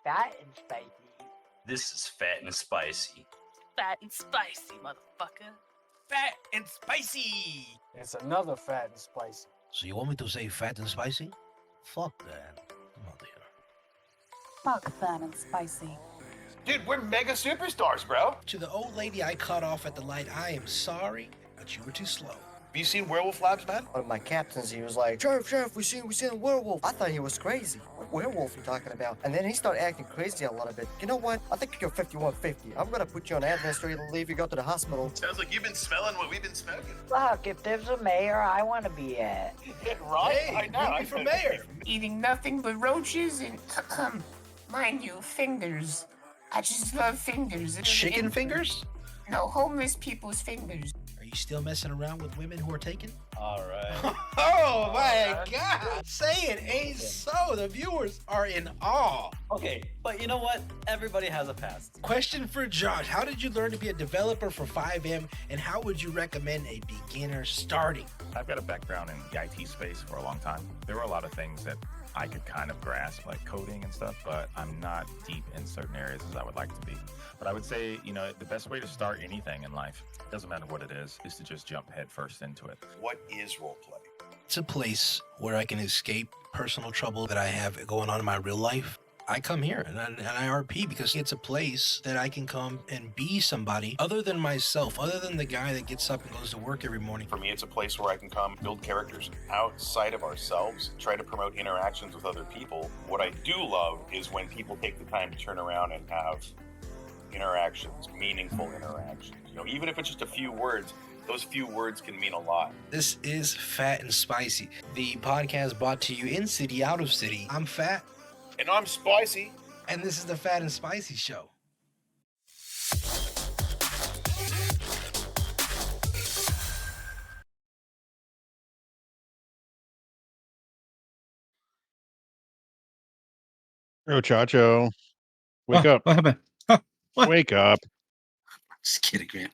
Phat and Spicy. This is Phat and Spicy. Phat and Spicy, motherfucker. Phat and Spicy. It's another Phat and Spicy. So you want me to say Phat and Spicy? Fuck that. I'm out here. Fuck Phat and Spicy. Dude, we're mega superstars, bro. To the old lady I cut off at the light, I am sorry, but you were too slow. Have you seen Werewolf Labs, man? One of my captains, he was like, Sheriff, we seen a werewolf. I thought he was crazy. What werewolf are you talking about? And then he started acting crazy a little bit. You know what? I think you're 5150. I'm gonna put you on administrative leave. You go to the hospital. Sounds like you've been smelling what we've been smoking. Fuck, if there's a mayor, I want to be at. Right? Hey, I know. I'm for mayor. Eating nothing but roaches and, mind you, fingers. I just love fingers. Chicken fingers? No, homeless people's fingers. Are you still messing around with women who are taken? All right. Oh my God! Say it ain't so. The viewers are in awe. Okay, but you know what? Everybody has a past. Question for Josh: how did you learn to be a developer for 5M, and how would you recommend a beginner starting? I've got a background in the IT space for a long time. There were a lot of things that I could kind of grasp, like coding and stuff, but I'm not deep in certain areas as I would like to be. But I would say, the best way to start anything in life, doesn't matter what it is to just jump headfirst into it. What is roleplay? It's a place where I can escape personal trouble that I have going on in my real life. I come here and I RP because it's a place that I can come and be somebody other than myself, other than the guy that gets up and goes to work every morning. For me, it's a place where I can come build characters outside of ourselves, try to promote interactions with other people. What I do love is when people take the time to turn around and have interactions, meaningful interactions. Even if it's just a few words, those few words can mean a lot. This is Phat and Spicy, the podcast brought to you in city, out of city. I'm Phat. And I'm Spicy. And this is the Phat and Spicy Show. Oh, Chacho. Wake up. What happened? What? Wake up. Just kidding, man.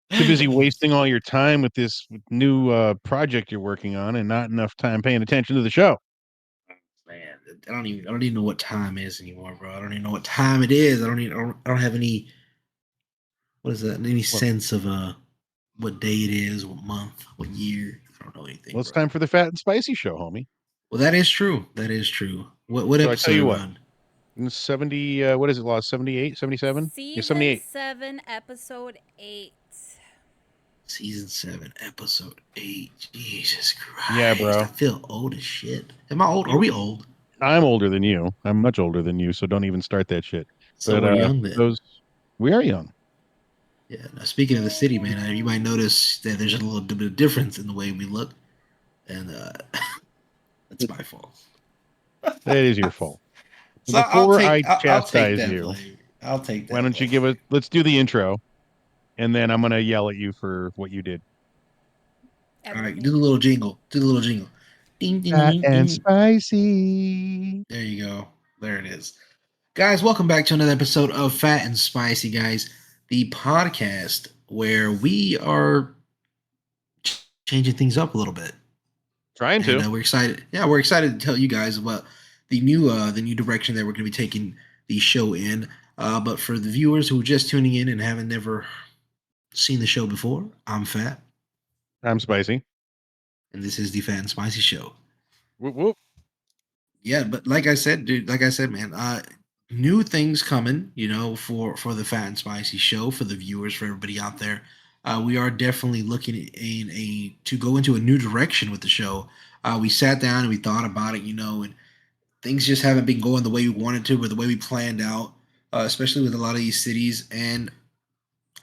Too busy wasting all your time with this new project you're working on and not enough time paying attention to the show. Man, I don't even know what time it is anymore, bro. I don't even know what time it is. I don't have any, what is that? Any sense of what day it is, what month, what year. I don't know anything. Well, it's time for the Phat and Spicy Show, homie. Well, that is true. That is true. What So I episode tell you are we what. on? 70, what is it, Lost? 78, 77? Yeah, 78. 7, episode 8. Season 7, episode 8. Jesus Christ. Yeah, bro. I feel old as shit. Am I old? Are we old? I'm older than you. I'm much older than you, so don't even start that shit. So we're young then. We are young. Yeah. Now, speaking of the city, man, you might notice that there's a little bit of difference in the way we look, and that's my fault. That is your fault. So Before I I'll take chastise that you, blame. I'll take that. why don't you blame. let's do the intro, and then I'm going to yell at you for what you did. All right, do the little jingle. Do the little jingle. Ding, ding, Phat ding, and ding. Spicy. There you go. There it is. Guys, welcome back to another episode of Phat and Spicy, guys, the podcast where we are changing things up a little bit. Trying to. And we're excited. Yeah, we're excited to tell you guys about the new direction that we're going to be taking the show in. But for the viewers who are just tuning in and haven't never seen the show before, I'm Phat. I'm Spicy. And this is the Phat and Spicy Show. Whoop, whoop. Yeah, but like I said, dude, man, new things coming, for the Phat and Spicy Show, for the viewers, for everybody out there. We are definitely looking to go into a new direction with the show. We sat down and we thought about it, and things just haven't been going the way we wanted to, or the way we planned out, especially with a lot of these cities. And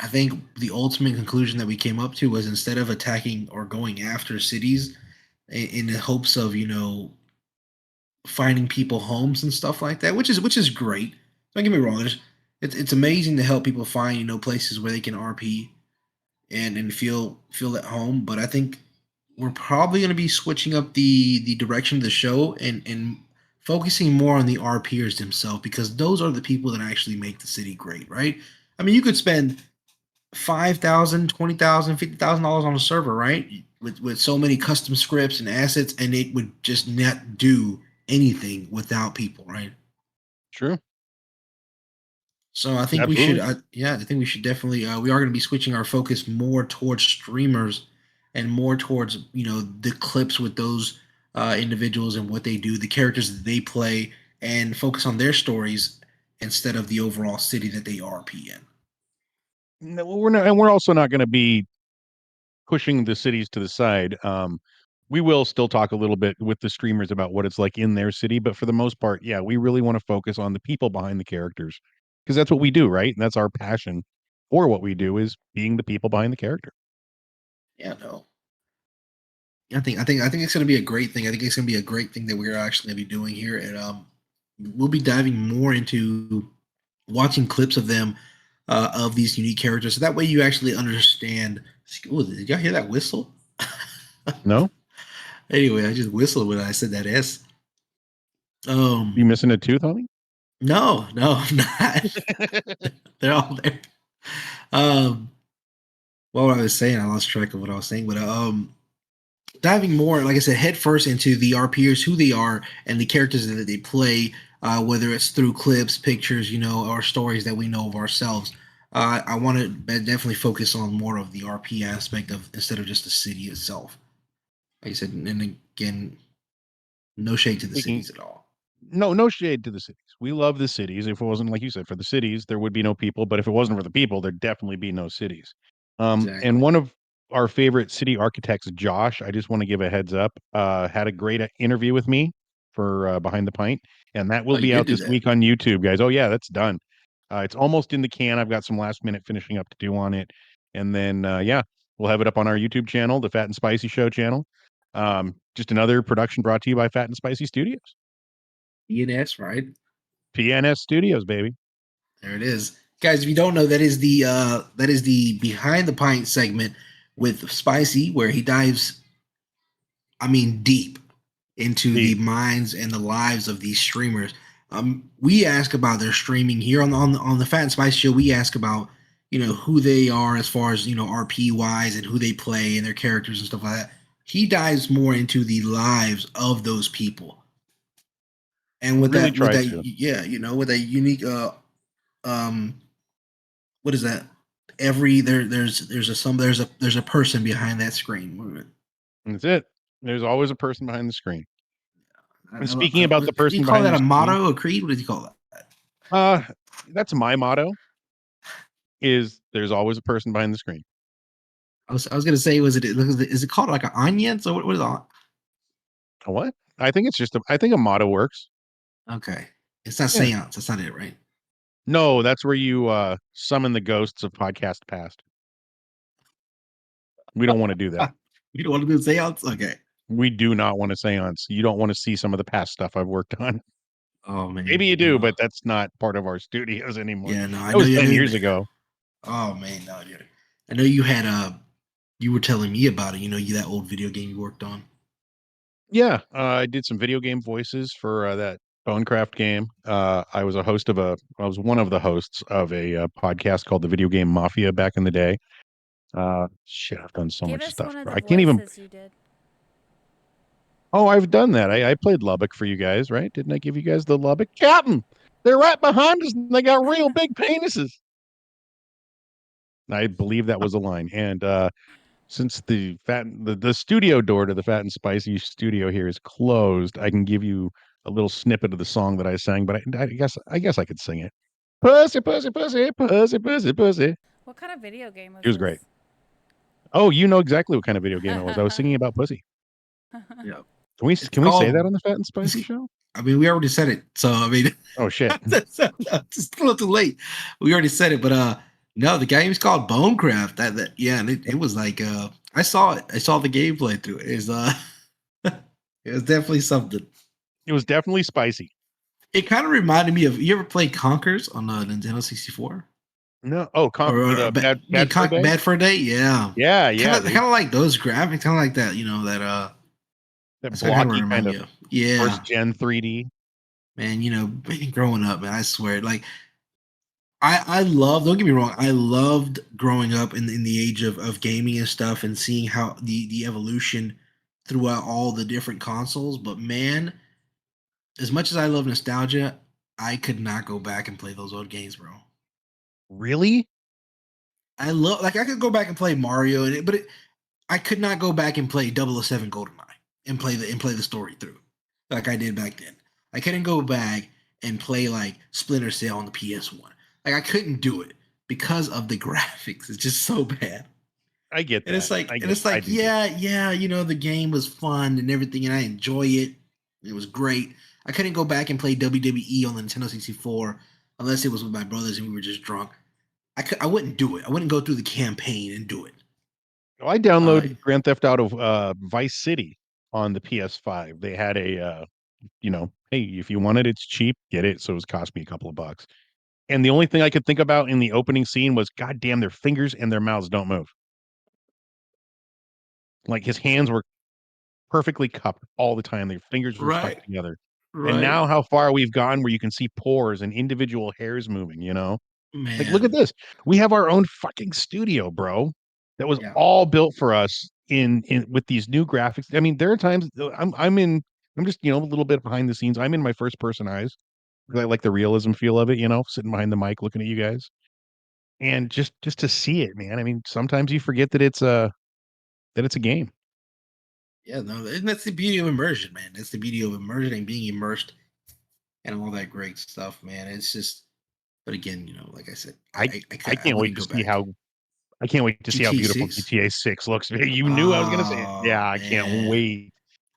I think the ultimate conclusion that we came up to was, instead of attacking or going after cities in the hopes of, finding people homes and stuff like that, which is great. Don't get me wrong. It's amazing to help people find, places where they can RP and feel at home. But I think we're probably going to be switching up the direction of the show and focusing more on the RPers themselves, because those are the people that actually make the city great, right? I mean, you could spend $5,000, $20,000, $50,000 on a server, right? With so many custom scripts and assets, and it would just not do anything without people, right? True. So I think we should, Absolutely. yeah, I think we should definitely. We are going to be switching our focus more towards streamers and more towards the clips with those individuals and what they do, the characters that they play, and focus on their stories instead of the overall city that they RP in. No, we're not, and we're also not going to be pushing the cities to the side. We will still talk a little bit with the streamers about what it's like in their city, but for the most part, yeah, we really want to focus on the people behind the characters because that's what we do, right? And that's our passion for what we do is being the people behind the character. Yeah, no. I think it's going to be a great thing. I think it's going to be a great thing that we're actually going to be doing here, and we'll be diving more into watching clips of them of these unique characters, so that way you actually understand. Ooh, did y'all hear that whistle? No, Anyway, I just whistled when I said that S. you missing a tooth, homie? No, no, I'm not. They're all there. Um, what I was saying, I lost track of what I was saying, but diving more, like I said, head first into the RPers, who they are, and the characters that they play, whether it's through clips, pictures, or stories that we know of ourselves. I want to definitely focus on more of the RP aspect of instead of just the city itself. Like I said, and again, no shade to the Speaking cities at all. No shade to the cities. We love the cities. If it wasn't like you said for the cities, there would be no people. But if it wasn't for the people, there'd definitely be no cities. And Exactly. one of our favorite city architects, Josh, I just want to give a heads up, had a great interview with me for Behind the Pint, and that Oh, will you be did out do this that. week on YouTube, guys. Oh yeah, that's done. It's almost in the can. I've got some last minute finishing up to do on it, and then yeah, we'll have it up on our YouTube channel, the Fat and Spicy Show channel. Just another production brought to you by Fat and Spicy Studios. ENS, right? PNS Studios, baby. There it is. Guys, if you don't know, that is the behind the pint segment with Spicy, where he dives, I mean, deep into the Deep. minds and the lives of these streamers. We ask about their streaming here on the Fat and Spice Show. We ask about who they are as far as RP wise and who they play and their characters and stuff like that. He dives more into the lives of those people, and with Really that, tries to. yeah, with that unique um, what is that? There's a person behind that screen. That's it. There's always a person behind the screen. And speaking about the Do you person call behind that the a screen, motto, a creed? What did you call that? uh, that's my motto is there's always a person behind the screen. I was gonna say, is it called like an onion? So what is it? A what? I think it's just I think a motto works. Okay, it's not Yeah. seance. That's not it, right? No, that's where you summon the ghosts of podcast past. We don't want to do that. You don't want to do seance? Okay. We do not want to seance. You don't want to see some of the past stuff I've worked on. Oh Maybe man, you do, no. but that's not part of our studios anymore. Yeah, no. I That know was you. 10 years ago. Oh man, no, dude. I know you had you were telling me about it. You that old video game you worked on. Yeah, I did some video game voices for that Bonecraft game. I was I was one of the hosts of a podcast called the Video Game Mafia back in the day. Shit, I've done so Give much us stuff. one of the I can't even. voices you did. Oh, I've done that. I played Lubbock for you guys, right? Didn't I give you guys the Lubbock? Captain, they're right behind us and they got real big penises. I believe that was a line. And since the studio door to the Fat and Spicy studio here is closed, I can give you a little snippet of the song that I sang, but I guess I could sing it. Pussy, pussy, pussy, pussy, pussy, pussy. What kind of video game was It was this? great. Oh, you know exactly what kind of video game it was. I was singing about pussy. Yeah. It's Can we say that called. on the Fat and Spicy show? I mean, we already said it. So I mean, Oh shit. it's a little too late. We already said it, but no, the game's called Bonecraft. That yeah, and it was like I saw it. I saw the gameplay through it. It was definitely something. It was definitely spicy. It kind of reminded me of, you ever played Conkers on Nintendo 64? No. Oh, with a bad fur day? Bad for a Day? Yeah. Yeah, yeah. Kind of like those graphics, kind of like that, that That that's what it kinda blocky remind kind me of of. Yeah. first gen 3D. Man, growing up, man, I swear, like I love, don't get me wrong, I loved growing up in the age of gaming and stuff and seeing how the evolution throughout all the different consoles, but man, as much as I love nostalgia, I could not go back and play those old games, bro. Really? I love like I could go back and play Mario and I could not go back and play 007 GoldenEye and play the story through like I did back then. I couldn't go back and play like Splinter Cell on the PS1. Like I couldn't do it because of the graphics. It's just so bad. I get And that. I do. yeah, you know, the game was fun and everything, and I enjoy it. It was great. I couldn't go back and play WWE on the Nintendo 64 unless it was with my brothers and we were just drunk. I wouldn't do it. I wouldn't go through the campaign and do it. Oh, I downloaded Grand Theft Auto Vice City on the PS5. They had a hey, if you want it, it's cheap, get it. So it was cost me a couple of bucks. And the only thing I could think about in the opening scene was, God damn, their fingers and their mouths don't move. Like his hands were perfectly cupped all the time. Their fingers were stuck Right. together. And Right. now how far we've gone where you can see pores and individual hairs moving, Like, look at Man. this. We have our own fucking studio, bro. That was Yeah. all built for us in with these new graphics. I mean, there are times I'm just, a little bit behind the scenes. I'm in my first person eyes. 'Cause I like the realism feel of it, sitting behind the mic looking at you guys. And just to see it, man. I mean, sometimes you forget that it's a game. Yeah, no, and that's the beauty of immersion, man. That's the beauty of immersion and being immersed and all that great stuff, man. It's just, but again, like I said, I I can't wait wouldn't to go see back. how GTA beautiful 6. GTA 6 looks. You knew I was gonna say it. Oh Yeah, I can't man, wait.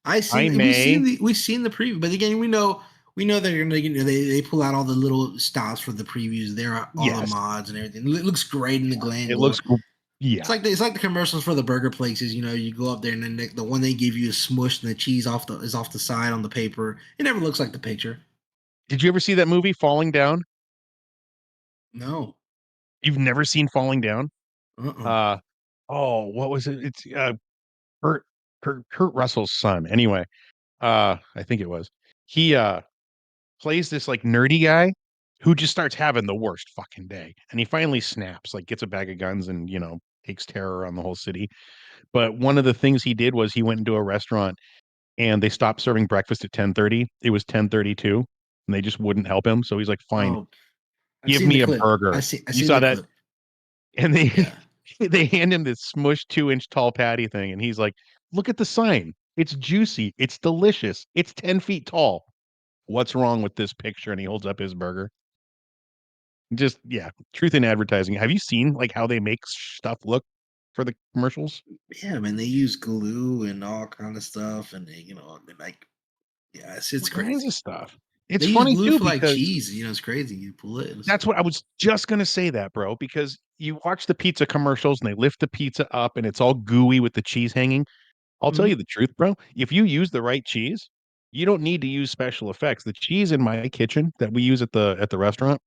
I I seen may. we've seen the preview, but again, we know they're gonna they pull out all the little stops for the previews. There are all the Yes, mods and everything. It looks great in the glam it looks glow. cool. Yeah. It's like the commercials for the burger places. You go up there and then the one they give you is smushed and the cheese is off the side on the paper. It never looks like the picture. Did you ever see that movie Falling Down? No. You've never seen Falling Down? Uh-uh. Uh oh, what was it? It's Kurt Kurt Russell's son. Anyway, I think it was. He plays this like nerdy guy who just starts having the worst fucking day. And he finally snaps, like gets a bag of guns and, takes terror on the whole city. But one of the things he did was he went into a restaurant and they stopped serving breakfast at 10:30. It was 10:32 and they just wouldn't help him. So he's like, "Fine, Oh, I've give seen the me a clip. burger." I've You seen saw the that? clip. And they Yeah. they hand him this smushed 2-inch tall patty thing and he's like, "Look at the sign. It's juicy. It's delicious. It's 10 feet tall. What's wrong with this picture?" And he holds up his burger. Just yeah, truth in advertising. Have you seen like how they make stuff look for the commercials? Yeah, man. They use glue and all kind of stuff, and like, yeah, it's All kinds crazy. of stuff. They It's use funny glue too for like because cheese. It's crazy. You pull it. that's what I was just gonna say that, bro, because you watch the pizza commercials and they lift the pizza up and it's all gooey with the cheese hanging. I'll tell Mhm. you the truth, bro. If you use the right cheese, you don't need to use special effects. The cheese in my kitchen that we use at the restaurant,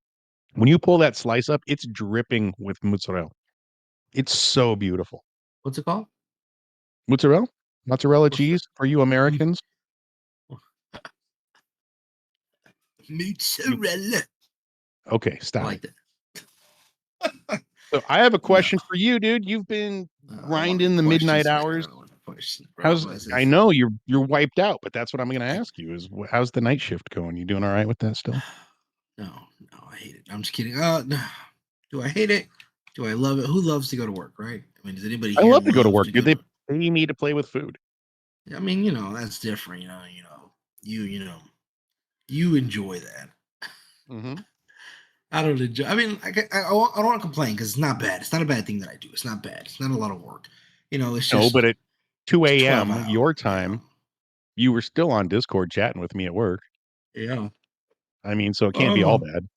when you pull that slice up, it's dripping with mozzarella. It's so beautiful. What's it called? Mozzarella? Mozzarella What's the cheese for you Americans? You mozzarella? okay, I stop it. like that. So I have a No, question for you, dude. You've been I don't want any grinding the midnight questions, man. I hours. don't want questions, bro. How's I know you're wiped out, but that's what I'm gonna ask you is how's the night shift going? You doing all right with that still? No, no, I hate it. I'm just kidding. No. Do I hate it? Do I love it? Who loves to go to work, right? I mean, does anybody I here love to go to love work, to dude. go They to? pay me to play with food. I mean, that's different. You enjoy that. Mhm. I don't enjoy. I mean, I don't want to complain because it's not bad. It's not a bad thing that I do. It's not bad. It's not a lot of work. It's No, but just at 2 it's 12 AM hours. your time, you were still on Discord chatting with me at work. Yeah. I mean, so it can't be all Oh, bad.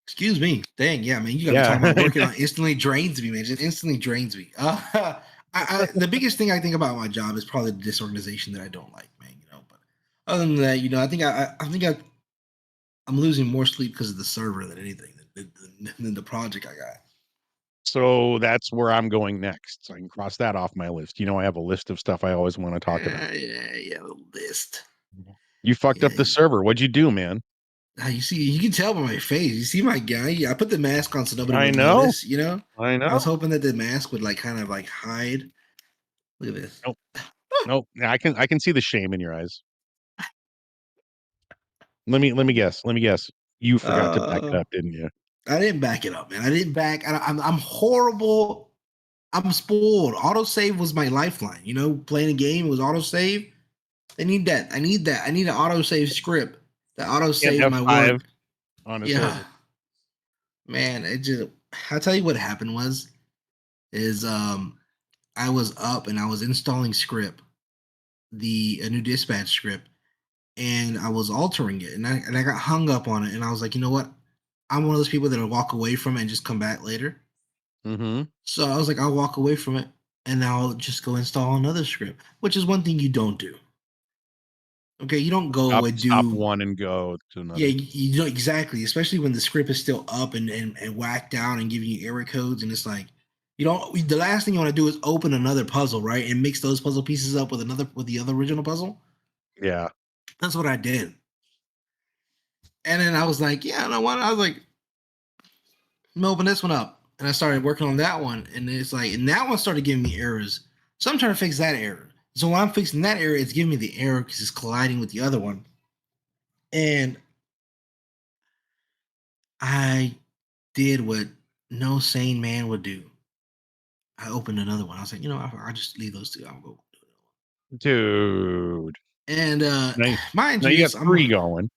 excuse me. Dang. Yeah, man. You got me Yeah. talking about working on instantly drains me, man. Just instantly drains me. The biggest thing I think about my job is probably the disorganization that I don't like, man. But other than that, I'm losing more sleep because of the server than anything than the project I got. So that's where I'm going next. So I can cross that off my list. I have a list of stuff I always want to talk about. Yeah, the list. You fucked up Yeah, the server. What'd you do, man? you can tell by my face. You see my guy. I put the mask on so nobody I would know. notice. I I was know. hoping that the mask would like kind of like hide. Look at this. Nope. Nope. Yeah, I can see the shame in your eyes. Let me guess. You forgot to back it Uh, up, didn't you? I didn't back it up, man. I didn't back. I'm horrible. I'm spoiled. Autosave was my lifeline. You know, playing a game was autosave. I need that. I need that. I need an autosave script that And autosave my F5 work. on a Yeah, server. man. It just. I'll tell you what happened is I was up and I was installing script, a new dispatch script, and I was altering it, and I got hung up on it, and I was like, you know what? I'm one of those people that'll walk away from it and just come back later. Mm-hmm. So I was like, I'll walk away from it and I'll just go install another script, which is one thing you don't do. Okay, you don't go and Stop do. one and go to Yeah, another. you know exactly, especially when the script is still up and whacked out and giving you error codes, and it's like you don't. The last thing you want to do is open another puzzle, right, and mix those puzzle pieces up with the other original puzzle. Yeah. That's what I did, and then I was like, yeah, you know what? I was like, I'm open this one up, and I started working on that one, and it's like, and that one started giving me errors. So I'm trying to fix that error. So when I'm fixing that error, it's giving me the error because it's colliding with the other one, and I did what no sane man would do. I opened another one. I was like, you know, I'll just leave those two. I'll go. Dude. And Now, mind now you, you got it's three going.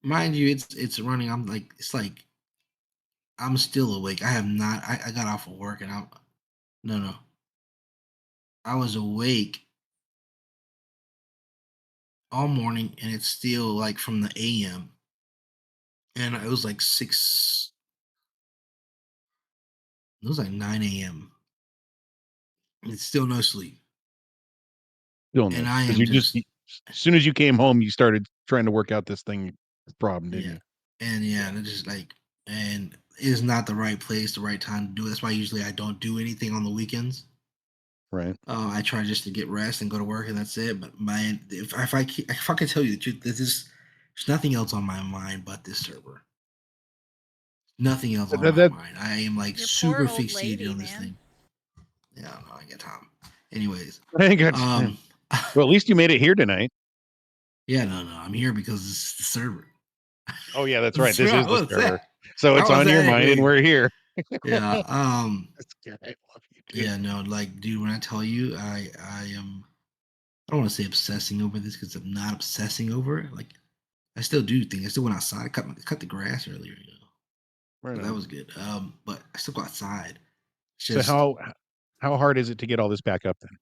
mind you, it's running. It's like I'm still awake. I have not. I got off of work and I'm no. I was awake all morning and it's still like from the AM. And it was like 6. It was like 9 a.m. It's still no sleep. And Stillness. I Because am you just, just as soon as you came home, you started trying to work out this problem, didn't yeah. you? And it just like and it's not the right place, the right time to do it. That's why usually I don't do anything on the weekends. Right. I try just to get rest and go to work, and that's it. But if I could tell you the truth, there's nothing else on my mind but this server. Nothing else on my That, mind. I am like Your super poor old fixated lady, on this man. thing. Yeah, no, I get time. Anyways, I ain't got time. um, Well, at least you made it here tonight. yeah, no, I'm here because it's the server. Oh, yeah, that's right. That's This right. is the What's server. that? So I it's was on your at mind, and it. we're here. Yeah. That's good. I love you, dude. Yeah. No. Like, dude, when I tell you, I am. I don't want to say obsessing over this because I'm not obsessing over it. Like, I still do things. I still went outside. I cut the grass earlier. Right So that on. was good. But I still go outside. It's So just how hard is it to get all this back up then?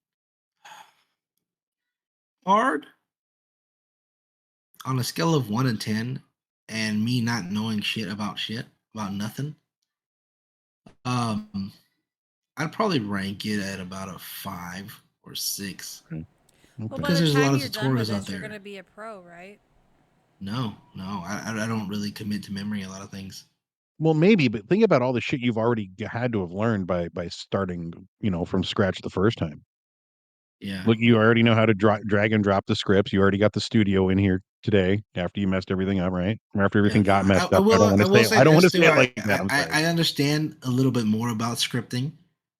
hard on a scale of 1 to 10, and me not knowing shit about nothing. Um, I'd probably rank it at about a 5 or 6 Okay. Well, by because the there's a lot time of you're done with tutorials out this, you're there. gonna be a pro, right? No, I don't really commit to memory a lot of things. Well, maybe, but think about all the shit you've already had to have learned by starting, from scratch the first time. Yeah. Look, you already know how to drag and drop the scripts. You already got the studio in here today after you messed everything up, right? Or after Yeah, everything no, got messed up. I will say I don't want this to say too. it like that. I'm sorry. I understand a little bit more about scripting.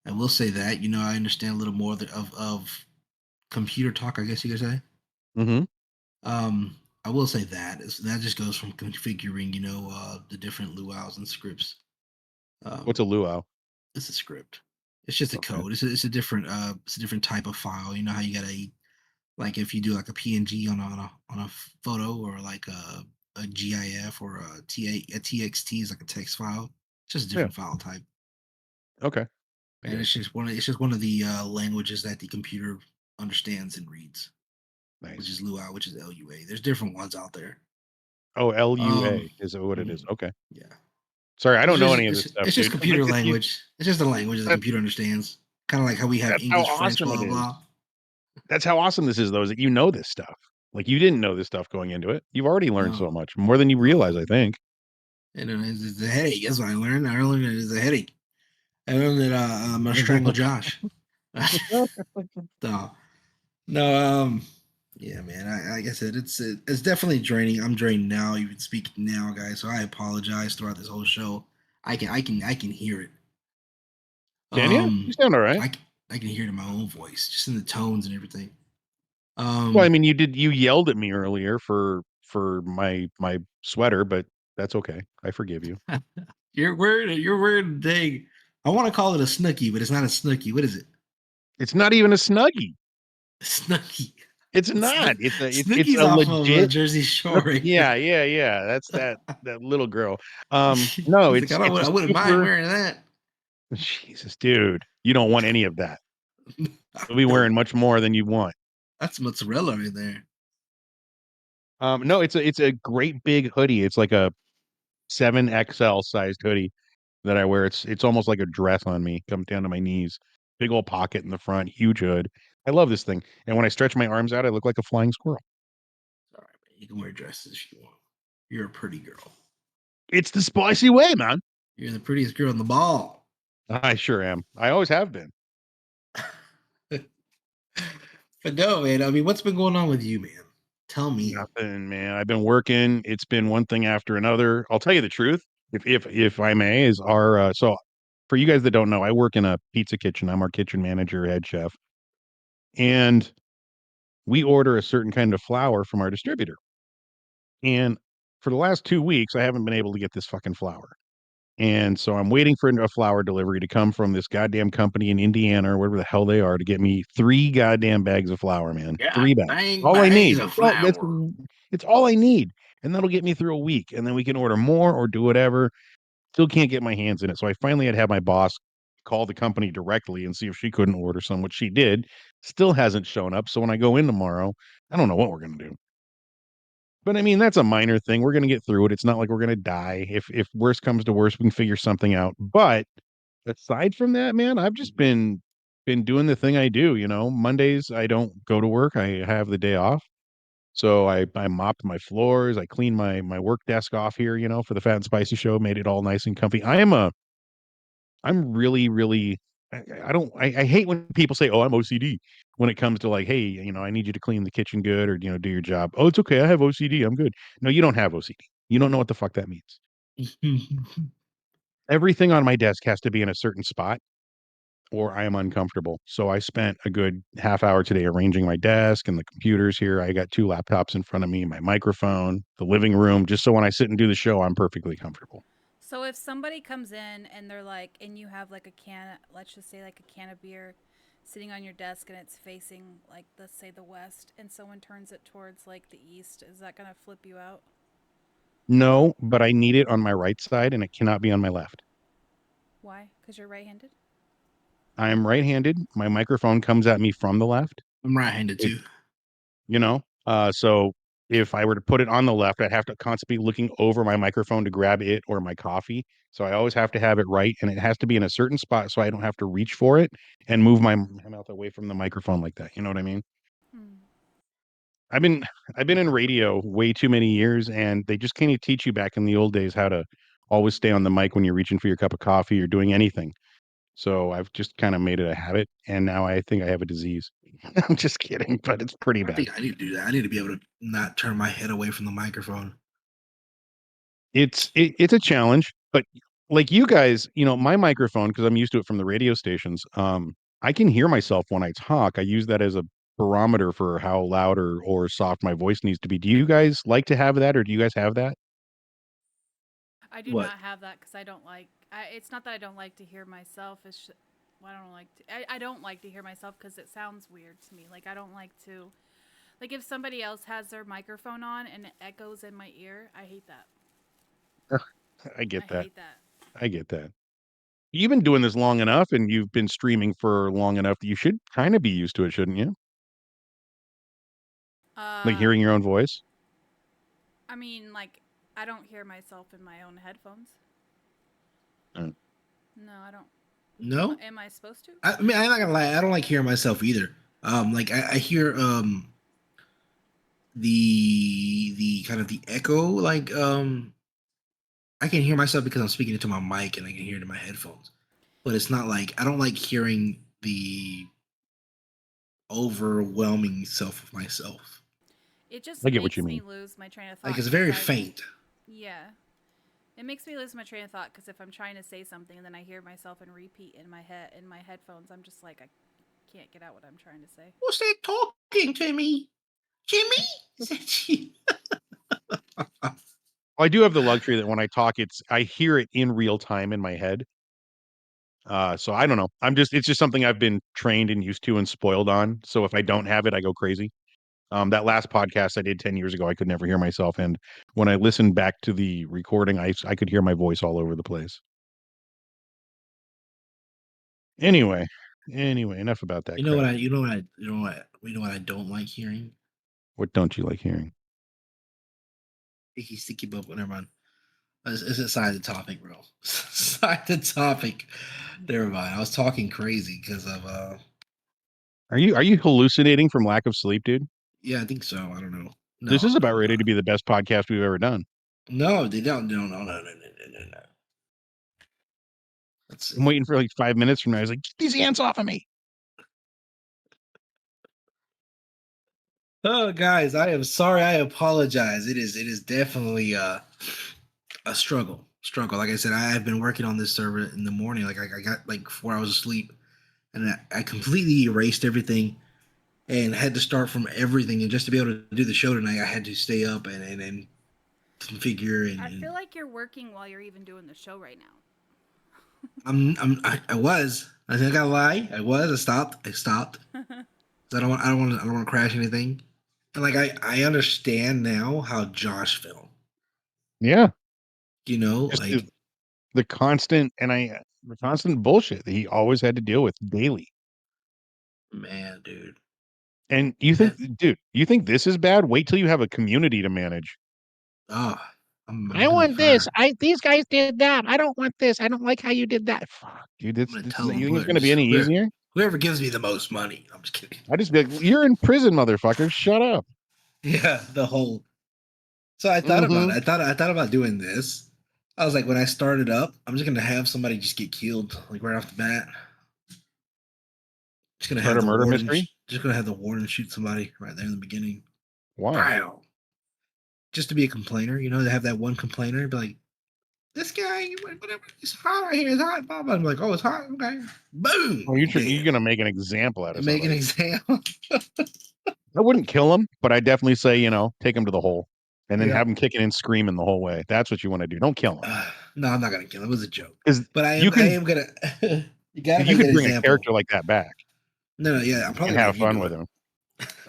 I will say that I understand a little more of computer talk. I guess you could say. Mm-hmm. I will say that just goes from configuring, the different luau's and scripts. What's a luau? It's a script. It's just a Okay. code. It's a different type of file. You know how you gotta like if you do like a PNG on a photo or like a GIF or a TXT is like a text file. It's just a Yeah. different file type, Okay. I and get it. it's just one of the languages that the computer understands and reads, which Nice. is Luau, which is LUA. There's different ones out there. Oh, LUA Um, is what it is. mhm, Okay. yeah, Sorry, I don't know any of this stuff, it's just dude. computer language. It's just a language that the computer understands. Kind of like how we have That's how English, French, awesome blah it blah is. blah. That's how awesome this is, though, is that you know this stuff. Like you didn't know this stuff going into it. You've already learned No, so much, more than you no, realize, I think. and then it's a headache. That's what I learned. I learned it's a headache. I learned that I'm gonna strangle Josh. No, no, yeah, man. Like I said, it's definitely draining. I'm drained now, even speaking now, guys. So I apologize throughout this whole show. I can hear it. Can you? You Um, sound all right. I can hear it in my own voice, just in the tones and everything. Well, I Um, mean, you yelled at me earlier for my sweater, but That's okay. I forgive you. Your word thing. I want to call it a snookie, but it's not a snookie. What is it? It's not even a Snuggie. Snookie. It's not. It's Snookie's a off of legit. Jersey Shore. Right Yeah. That's that little girl. He's No, like, I it's a wouldn't mind super. wearing that. Jesus, dude, you don't want any of that. You'll be No, wearing much more than you want. that's mozzarella right there. No, it's a great big hoodie. It's like a 7XL sized hoodie that I wear. It's almost like a dress on me. Comes down to my knees. Big old pocket in the front, huge hood. I love this thing. And when I stretch my arms out, I look like a flying squirrel. All right, man. You can wear dresses if you want. You're a pretty girl. It's the spicy way, man. You're the prettiest girl in the ball. I sure am. I always have been. But no, man. I mean, what's been going on with you, man? Tell me. Nothing, man. I've been working. It's been one thing after another. I'll tell you the truth, if I may, is our so for you guys that don't know, I work in a pizza kitchen. I'm our kitchen manager, head chef, and we order a certain kind of flour from our distributor. And for the last 2 weeks, I haven't been able to get this fucking flour. And so I'm waiting for a flour delivery to come from this goddamn company in Indiana or wherever the hell they are to get me 3 goddamn bags of flour, man. Yeah, 3 bags. dang All I need. bags of flour. It's all I need. And that'll get me through a week. And then we can order more or do whatever. Still can't get my hands in it. So I finally had to have my boss call the company directly and see if she couldn't order some, which she did. Still hasn't shown up. So when I go in tomorrow, I don't know what we're gonna do. But I mean, that's a minor thing. We're gonna get through it. It's not like we're gonna die. If worst comes to worst, we can figure something out. But aside from that, man, I've just been doing the thing I do. Mondays I don't go to work. I have the day off. So I mopped my floors. I cleaned my work desk off here. For the Fat and Spicy show, made it all nice and comfy. I'm really really. I don't. I hate when people say, "Oh, I'm OCD." When it comes to like, hey, I need you to clean the kitchen good or do your job. Oh, it's okay. I have OCD. I'm good. No, you don't have OCD. You don't know what the fuck that means. Everything on my desk has to be in a certain spot or I am uncomfortable. So I spent a good half hour today arranging my desk and the computers here. I got 2 laptops in front of me, my microphone, the living room, just so when I sit and do the show, I'm perfectly comfortable. So if somebody comes in and they're like, and you have like a can, let's just say like a can of beer sitting on your desk and it's facing like, let's say the west, and someone turns it towards like the east, is that going to flip you out? No, but I need it on my right side and it cannot be on my left. Why? Because you're right-handed? I am right-handed. My microphone comes at me from the left. I'm right-handed It, too. so if I were to put it on the left, I'd have to constantly looking over my microphone to grab it or my coffee. So I always have to have it right, and it has to be in a certain spot so I don't have to reach for it and move my mouth away from the microphone like that. You know what I mean? Hmm. I've been I've been in radio way too many years, and they just can't teach you back in the old days how to always stay on the mic when you're reaching for your cup of coffee or doing anything. So I've just kind of made it a habit, and now I think I have a disease. I'm just kidding, but it's pretty I bad. think I need to do that. I need to be able to not turn my head away from the microphone. It's a challenge, but like you guys, my microphone, because I'm used to it from the radio stations, I can hear myself when I talk. I use that as a barometer for how loud or soft my voice needs to be. Do you guys like to have that, or do you guys have that? I do What? not have that because I don't like. It's not that I don't like to hear myself. I don't like. I don't like to hear myself because it sounds weird to me. Like I don't like to. Like if somebody else has their microphone on and it echoes in my ear, I hate that. I I get that. hate that. I get that. You've been doing this long enough, and you've been streaming for long enough that you should kind of be used to it, shouldn't you? Like Uh, hearing your own voice. I mean, like I don't hear myself in my own headphones. Uh, No, I don't. No? Am I supposed to? I mean, I'm not gonna lie. I don't like hearing myself either. Like I hear the kind of the echo. Like I can hear myself because I'm speaking into my mic and I can hear it in my headphones. But it's not like I don't like hearing the overwhelming self of myself. It just I get what you makes me mean. lose my train of thought. Like it's 'Cause very faint. Yeah. It makes me lose my train of thought because if I'm trying to say something and then I hear myself and repeat in my head in my headphones, I'm just like I can't get out what I'm trying to say. What's that talking to me? Jimmy? Is that you? I do have the luxury that when I talk, I hear it in real time in my head. So I don't know. It's just something I've been trained and used to and spoiled on. So if I don't have it, I go crazy. That last podcast I did 10 years ago, I could never hear myself. And when I listened back to the recording, I could hear my voice all over the place. Anyway, enough about that crap. You know what I don't like hearing? What don't you like hearing? Sticky bubble. Never mind. It's aside the topic, bro. Aside the topic. Never mind. I was talking crazy because of Are you hallucinating from lack of sleep, dude? Yeah, I think so. I don't know. No, This is about I'm ready not. to be the best podcast we've ever done. No, they don't. No. Let's see. I'm waiting for like 5 minutes from now. I was like, get these ants off of me. Oh, guys, I am sorry. I apologize. It is definitely a struggle. Like I said, I have been working on this server in the morning. Like I got like 4 hours of sleep, and I completely erased everything and had to start from everything. And just to be able to do the show tonight, I had to stay up and configure. I feel like you're working while you're even doing the show right now. I was. I think I gotta lie. I was. I stopped. I don't want to crash anything. And like I understand now how Josh felt. Yeah. You know, Just like the constant bullshit that he always had to deal with daily. man, dude. And you think this is bad? Wait till you have a community to manage. Oh, I want this. These guys did that. I don't want this. I don't like how you did that. Fuck, dude. I'm gonna tell them You think it's gonna be any easier? Whoever gives me the most money. I'm just kidding. I just be like, you're in prison, motherfucker. Shut up. Yeah, the whole. So I thought about it. I thought about doing this. I was like, when I started up, I'm just gonna have somebody just get killed, like right off the bat. Just gonna have the murder warden. mystery. Just gonna have the warden shoot somebody right there in the beginning. Why? Wow. Just to be a complainer, you know, to have that one complainer, be like, this guy, whatever, it's hot out here, it's hot, blah, blah. I'm like, oh, it's hot, okay. Boom. Well, you're gonna make an example out of Make an somebody. example. I wouldn't kill him, but I definitely say, take him to the hole, and then Yeah. have him kicking and screaming the whole way. That's what you want to do. Don't kill him. No, I'm not gonna kill him. It was a joke. Because But I am gonna. You gotta you make could an bring example. a character like that back. No, yeah, I'm probably and have gonna fun with him.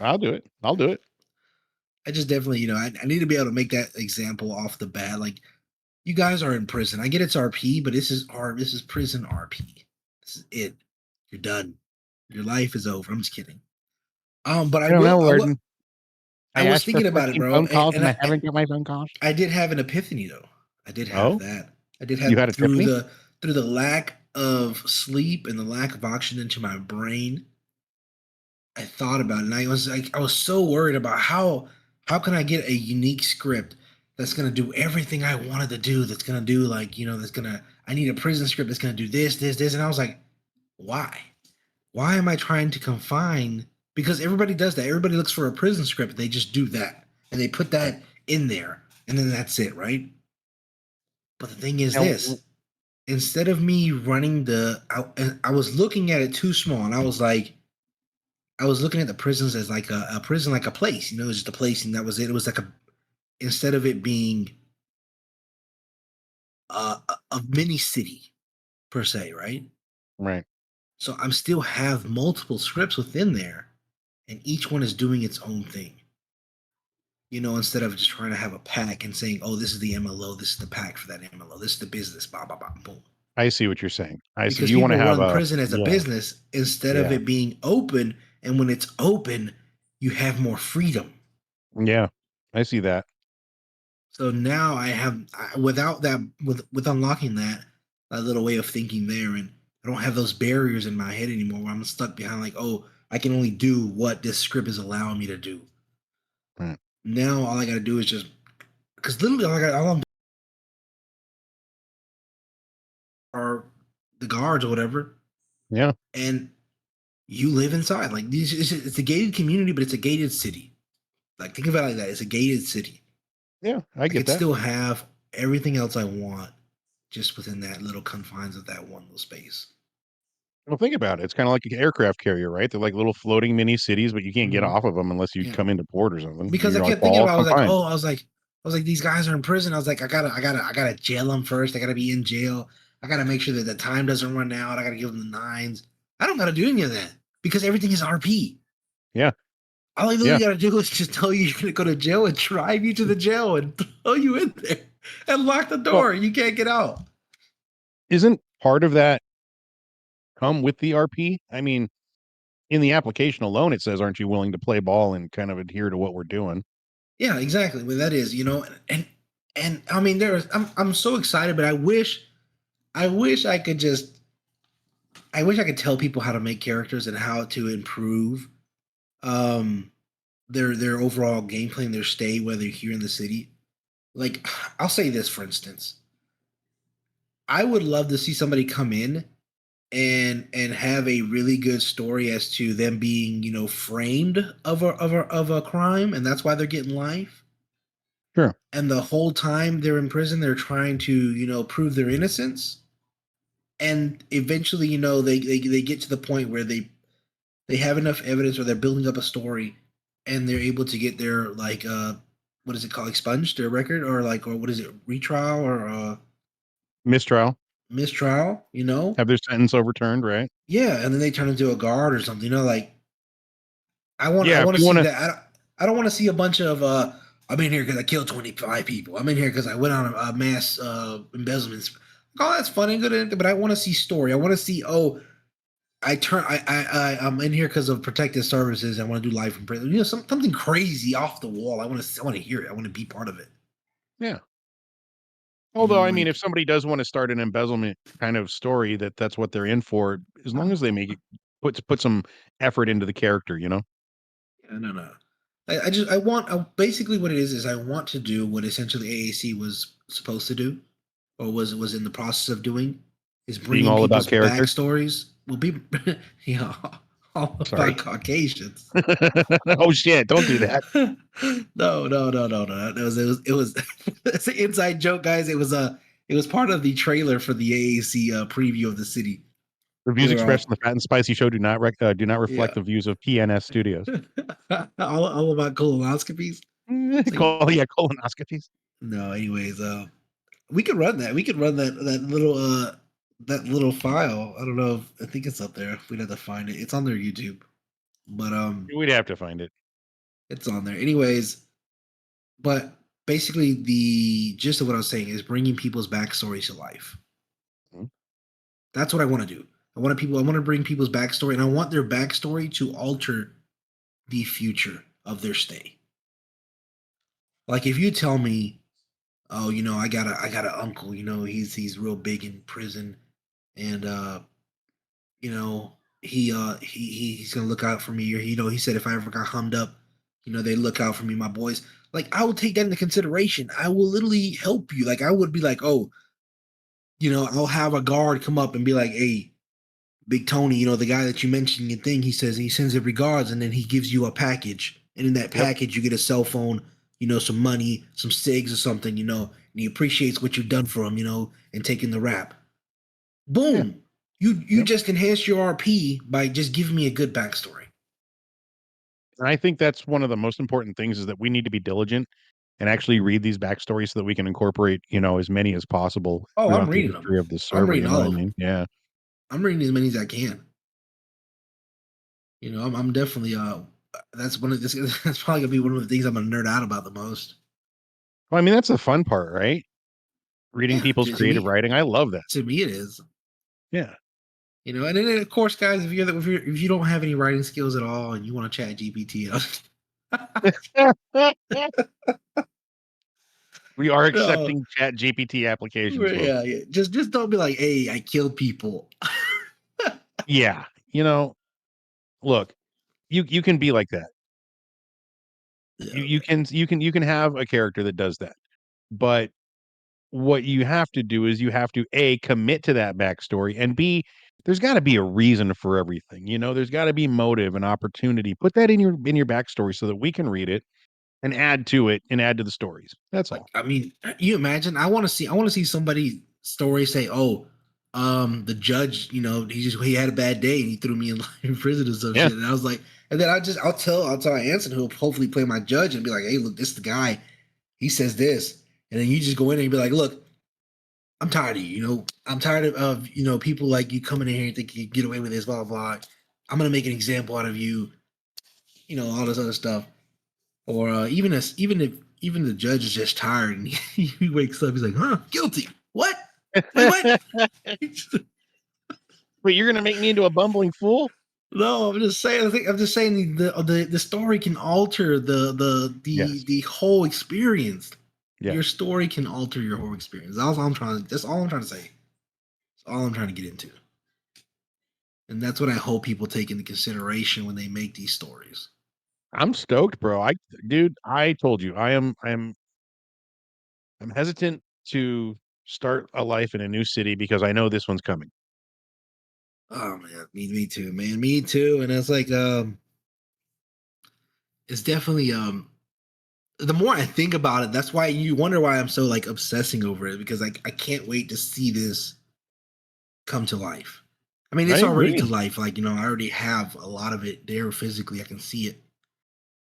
I'll do it. I just definitely, I need to be able to make that example off the bat. Like, you guys are in prison. I get it's RP, but this is prison RP. This is it. You're done. Your life is over. I'm just kidding. But I don't know, Warden. I was thinking about it, bro. Phone calls and I haven't got my phone calls. I did have an epiphany though. I did have that. I did have you had through epiphany? through the lack of sleep and the lack of oxygen to my brain. I thought about it, and I was so worried about how can I get a unique script that's gonna do everything I wanted to do. That's gonna do I need a prison script that's gonna do this, and I was like, why? Why am I trying to confine? Because everybody does that. Everybody looks for a prison script. They just do that, and they put that in there, and then that's it, right? But the thing is this: instead of me running I was looking at it too small, and I was looking at the prisons as like a prison, like a place, it was just a place, and that was it. It was like instead of it being a mini city per se, right? Right. So I'm still have multiple scripts within there, and each one is doing its own thing. Instead of just trying to have a pack and saying, "Oh, this is the MLO, this is the pack for that MLO, this is the business," blah blah blah, boom. I see what you're saying. Because you want to have run prison as a business instead of it being open, and when it's open, you have more freedom. Yeah, I see that. So now without unlocking that little way of thinking there, and I don't have those barriers in my head anymore where I'm stuck behind like, oh, I can only do what this script is allowing me to do. Right. Now all I got to do is just because literally all I'm are the guards or whatever. Yeah. And you live inside. Like it's a gated community, but it's a gated city. Like think about it like that. It's a gated city. Yeah, I get that. Still have everything else I want just within that little confines of that one little space. Well, think about it. It's kind of like an aircraft carrier, right? They're like little floating mini cities, but you can't get off of them unless you come into port or something. Because You're I kept all thinking about, I was was like, these guys are in prison. I was like, I gotta jail them first. I gotta be in jail. I gotta make sure that the time doesn't run out. I gotta give them the nines. I don't gotta do any of that because everything is RP. Yeah. All I Yeah. literally gotta do is just tell you you're gonna go to jail and drive you to the jail and throw you in there and lock the door. You can't get out. Isn't part of that come with the RP? I mean, in the application alone, it says, "Aren't you willing to play ball and kind of adhere to what we're doing?" Yeah, exactly. Well, that is, and I mean, I'm so excited, but I wish I could just, I wish I could tell people how to make characters and how to improve, um, their overall gameplay and their stay, whether here in the city. Like, I'll say this for instance, I would love to see somebody come in and have a really good story as to them being, framed of a crime, and that's why they're getting life. Sure. And the whole time they're in prison, they're trying to, prove their innocence. And eventually, they get to the point where they have enough evidence, or they're building up a story, and they're able to get their, like, what is it called, expunged, their record, or what is it, retrial, or Mistrial. mistrial, Have their sentence overturned, right? Yeah, and then they turn into a guard or something, like, I want Yeah, if to you see wanna that. I don't want to see a bunch of I'm in here because I killed 25 people. I'm in here because I went on a mass embezzlement. Oh, that's funny and good, but I want to see story. I want to see, I'm in here because of protective services. I want to do life in prison. Something crazy off the wall. I want to hear it. I want to be part of it. Yeah. Although, I mean, like, if somebody does want to start an embezzlement kind of story, that's what they're in for, as long as they make it put some effort into the character, you know? no. I want basically what it is I want to do what essentially AAC was supposed to do, or was in the process of doing, is Being bringing all about people's character. backstories. Well, be all Sorry. about Caucasians. Oh shit! Don't do that. No. It was it's an inside joke, guys. It was part of the trailer for the AAC preview of the city. The They views were expressed all, in the Fat and Spicy show do not reflect yeah, the views of PNS Studios. all about colonoscopies. Colonoscopies. No, anyways, we could run that. We could run that little file. I don't know if I think it's up there. We'd have to find it. It's on their YouTube. But We'd have to find it. it's on there. Anyways, but basically the gist of what I was saying is bringing people's backstories to life. Mhm. That's what I want to do. I want to bring people's backstory, and I want their backstory to alter the future of their stay. Like, if you tell me, oh, I got an uncle, he's real big in prison, and he's gonna look out for me, or he said if I ever got hummed up, they look out for me, my boys. Like, I will take that into consideration. I will literally help you. Like, I would be like, oh, I'll have a guard come up and be like, hey, Big Tony, the guy that you mentioned in your thing, he says he sends it regards, and then he gives you a package. And in that package, you get a cell phone, some money, some cigs or something, and he appreciates what you've done for him, and taking the rap. Boom. Yeah. You just enhance your RP by just giving me a good backstory. And I think that's one of the most important things, is that we need to be diligent and actually read these backstories so that we can incorporate, as many as possible Oh, I'm throughout the reading them. history of the I'm server. reading You know all what I of them. mean? Yeah. I'm reading as many as I can. I'm definitely that's one of this. That's probably gonna be one of the things I'm gonna nerd out about the most. Well, I mean, that's the fun part, right? Reading Yeah, people's creative writing. I love that. to me it is. Yeah. And then of course, guys, if you don't have any writing skills at all and you want to chat GPT, We are no, accepting Chat GPT applications, folks. yeah. Just don't be like, hey, I killed people. Yeah. Look, you can be like that. Yeah, You can have a character that does that. But what you have to do is you have to A, commit to that backstory, and B, there's got to be a reason for everything. There's got to be motive and opportunity. Put that in your backstory so that we can read it and add to it and add to the stories. That's like, all. I mean, you imagine? I want to see somebody story say, oh, the judge, he had a bad day and he threw me in prison or some Yeah. shit. And I was like, and then I'll tell Anson, who'll hopefully play my judge, and be like, hey, look, this is the guy. he says this, and then you just go in and be like, look, I'm tired of you. You know, I'm tired of people like you coming in here and think you get away with this, blah blah. I'm gonna make an example out of you. You know, all this other stuff. Or even the judge is just tired and he wakes up, he's like, huh, guilty. What? Wait, what? Wait, you're gonna make me into a bumbling fool? No, I'm just saying. I'm just saying the story can alter Yes. the whole experience. Yeah. Your story can alter your whole experience. That's all I'm trying. That's all I'm trying to say. That's all I'm trying to get into. And that's what I hope people take into consideration when they make these stories. I'm stoked, bro. Dude, I told you, I'm hesitant to start a life in a new city because I know this one's coming. Oh man, me too, man, me too. And it's like, it's definitely the more I think about it, that's why you wonder why I'm so like obsessing over it because like I can't wait to see this come to life. I mean, I it's already to agree. life. Like, I already have a lot of it there physically. I can see it.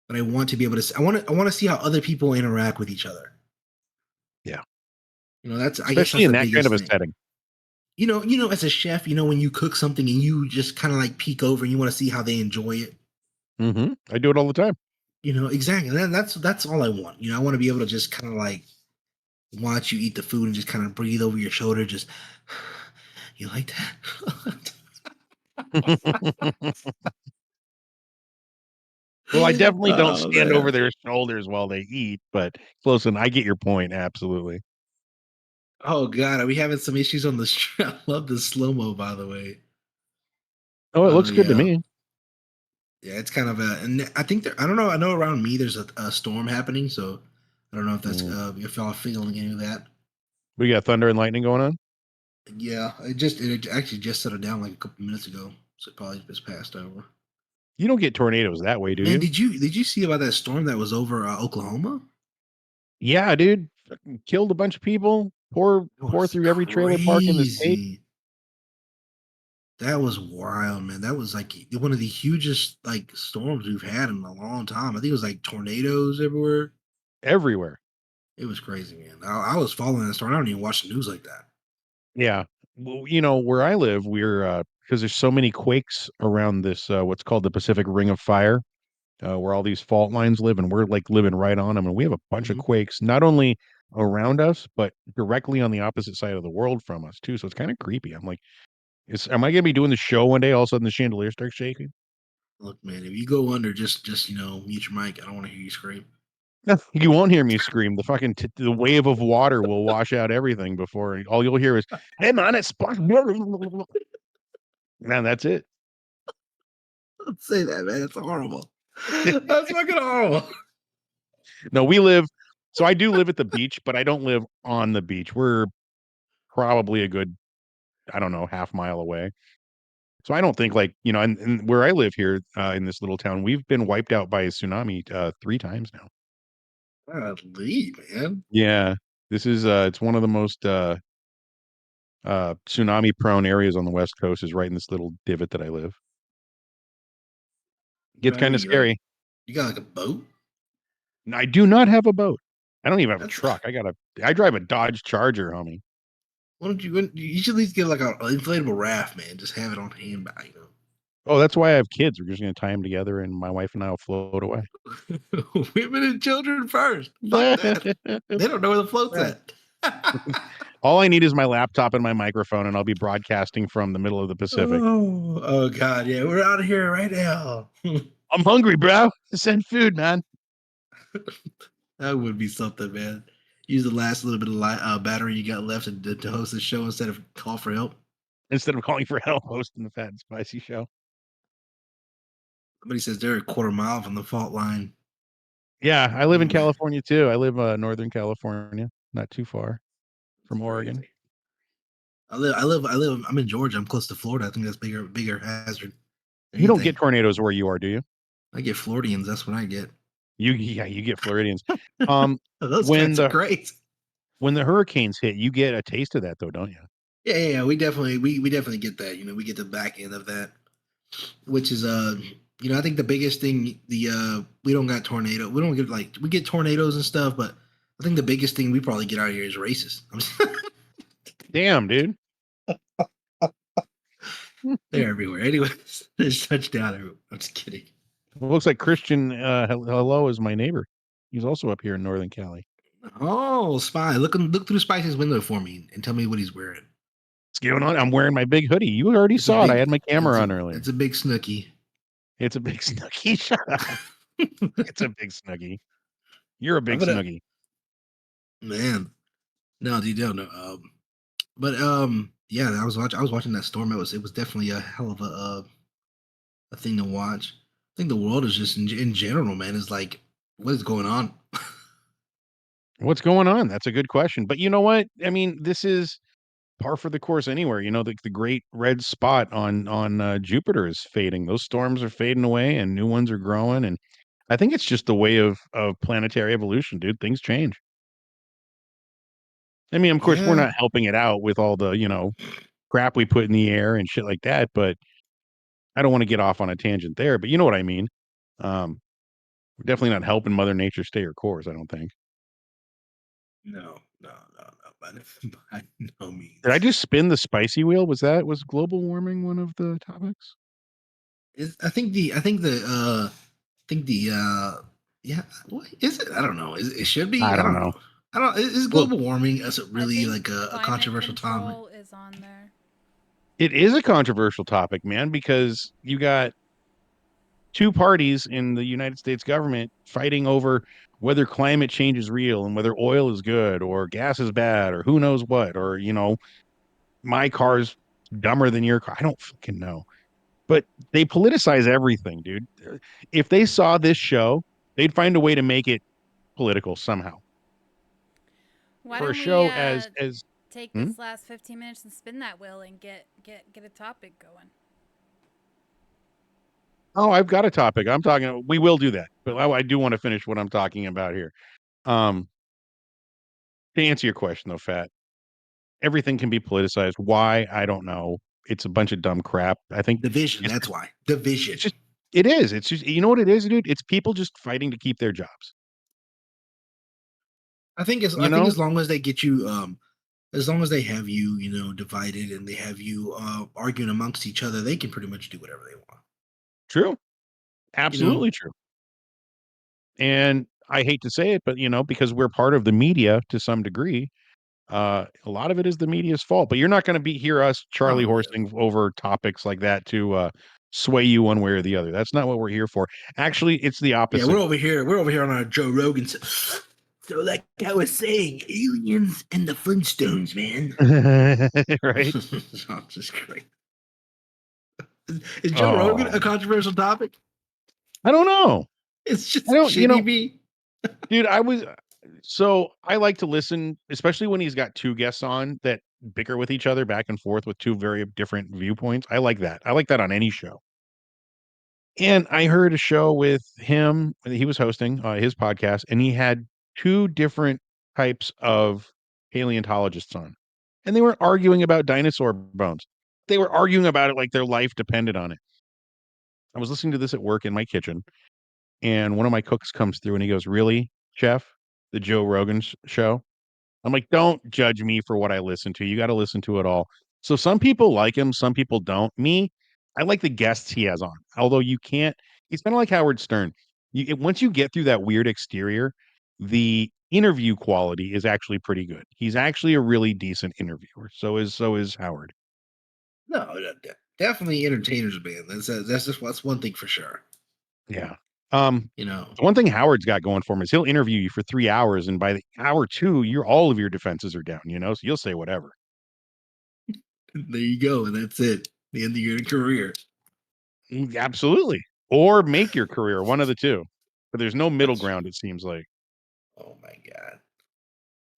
But I want to be able to I want to see how other people interact with each other. Yeah. That's I guess Especially that's in the that kind of biggest a thing. setting. As a chef, when you cook something and you just kind of like peek over and you want to see how they enjoy it. I do it all the time. Exactly. That's all I want. I want to be able to just kind of like watch you eat the food and just kind of breathe over your shoulder. Just, you like that? Well, I definitely don't Oh stand over man. their shoulders while they eat, but listen, I get your point. Absolutely. Oh god, are we having some issues on the street? I love the slow mo, by the way. Oh, it Oh looks good to yeah, me. yeah. It's kind of and I think I don't know. I know around me there's a storm happening, so I don't know if that's Mm. if y'all are feeling any of that. We got thunder and lightning going on. Yeah, it actually just settled down like a couple minutes ago, so it probably just passed over. You don't get tornadoes that way, do Man, you? did you see about that storm that was over Oklahoma? Yeah, dude. Fucking killed a bunch of people. It Pour was through every trailer park in the state. crazy. That was wild, man. That was like one of the hugest like storms we've had in a long time. I think it was like tornadoes everywhere. Everywhere. It was crazy, man. I was following that story. I don't even watch the news like that. Yeah. Well, where I live, we're because there's so many quakes around this what's called the Pacific Ring of Fire, where all these fault lines live, and we're like living right on them, and we have a bunch of Mhm. quakes not only around us, but directly on the opposite side of the world from us too. So it's kind of creepy. I'm like, am I gonna be doing the show one day? All of a sudden, the chandelier starts shaking. Look, man, if you go under, just mute your mic. I don't want to hear you scream. No, you won't hear me scream. The fucking the wave of water will wash out everything before all you'll hear is, "Hey man, it's splash." Man, that's it. Don't say that, man. That's horrible. That's fucking horrible. No, so I do live at the beach, but I don't live on the beach. We're probably a good, I don't know, half mile away. So I don't think like, and where I live here in this little town, we've been wiped out by a tsunami 3 times now. Golly, man. Yeah. This is it's one of the most tsunami prone areas on the West Coast is right in this little divot that I live. Gets Right, kind of scary. you got like a boat? I do not have a boat. I don't even have a That's truck. I drive a Dodge Charger, homie. why don't you should at least get like an inflatable raft, man. Just have it on hand by. Oh, that's why I have kids. We're just gonna tie them together, and my wife and I will float away. Women and children first. Fuck that. They don't know where the float's at. All I need is my laptop and my microphone, and I'll be broadcasting from the middle of the Pacific. Oh God, yeah, we're out of here right now. I'm hungry, bro. Send food, man. That would be something, man. Use the last little bit of battery you got left to host the show instead of call for help. Instead of calling for help, hosting the Fat and Spicy show. Somebody says they're a quarter mile from the fault line. Yeah, I live in Man, California too. I live Northern California, not too far from Oregon. crazy. I'm in Georgia. I'm close to Florida. I think that's bigger hazard. You don't get Anything. tornadoes where you are, do you? I get Floridians. That's what I get. You get Floridians. Um, Those when cats are the great. when the hurricanes hit, you get a taste of that though, don't you? Yeah. We definitely get that. We get the back end of that, which is I think the biggest thing we don't got tornado. We don't get we get tornadoes and stuff, but I think the biggest thing we probably get out of here is racist. Damn, dude. They're everywhere. Anyways, there's touchdown. Everywhere. I'm just kidding. It looks like Christian Hello is my neighbor. He's also up here in Northern Cali. Oh, spy! Look through Spicy's window for me and tell me what he's wearing. What's going on? I'm wearing my big hoodie. You already saw it. I had my camera on earlier. It's a big snooky. It's a big snuggie. Shut up. It's a big snuggie. You're a big snuggie. Man, no, you don't know. But yeah, I was watching that storm. It was definitely a hell of a thing to watch. I think the world is just in general, man, is like, what is going on? What's going on? That's a good question. But you know what? I mean, this is par for the course anywhere. You know, the great red spot on Jupiter is fading. Those storms are fading away, and new ones are growing. And I think it's just the way of planetary evolution, dude. Things change. I mean, of course, we're Yeah. not helping it out with all the crap we put in the air and shit like that. But I don't want to get off on a tangent there. But you know what I mean. We're definitely not helping Mother Nature stay her course. I don't think. No, by no means. Did I just spin the spicy wheel? Was global warming one of the topics? I think the yeah, what is it? I don't know. It should be. I don't know. I don't. Is global warming as really like a controversial topic? Is on there. It is a controversial topic, man, because you got two parties in the United States government fighting over whether climate change is real and whether oil is good or gas is bad or who knows what, or my car's dumber than your car. I don't fucking know. But they politicize everything, dude. If they saw this show, they'd find a way to make it political somehow. Why For a don't show we as take this last 15 minutes and spin that wheel and get a topic going? Oh, I've got a topic. We will do that. But I do want to finish what I'm talking about here. To answer your question though, Phat, everything can be politicized. Why? I don't know. It's a bunch of dumb crap. I think Division. That's why. Division. It is. It's just, you know what it is, dude? It's people just fighting to keep their jobs. I think as long as they get you, as long as they have you, divided and they have you arguing amongst each other, they can pretty much do whatever they want. True. Absolutely true. And I hate to say it, but because we're part of the media to some degree, a lot of it is the media's fault. But you're not going to hear us Charlie horsing over topics like that to sway you one way or the other. That's not what we're here for. Actually, it's the opposite. Yeah, we're over here on our Joe Rogan. So like I was saying, aliens and the Flintstones, man. Right? I'm just great. Is Joe Rogan a controversial topic? I don't know. It's just shitty dude, I like to listen, especially when he's got two guests on that bicker with each other back and forth with two very different viewpoints. I like that. I like that on any show. And I heard a show with him. He was hosting his podcast, and he had two different types of paleontologists on, and they were arguing about dinosaur bones. They were arguing about it like their life depended on it. I was listening to this at work in my kitchen, and one of my cooks comes through and he goes, "Really, chef? The Joe Rogan show?" I'm like, "Don't judge me for what I listen to. You got to listen to it all." So some people like him, some people don't. Me, I like the guests he has on. Although you can't, he's kind of like Howard Stern. Once you get through that weird exterior, the interview quality is actually pretty good. He's actually a really decent interviewer. So is Howard. No, definitely entertainers, man. That's one thing for sure. Yeah. The one thing Howard's got going for him is he'll interview you for 3 hours, and by the hour 2, all of your defenses are down, so you'll say whatever. There you go, and that's it. The end of your career. Absolutely. Or make your career, one of the two. But there's no middle ground, it seems like. Oh my god.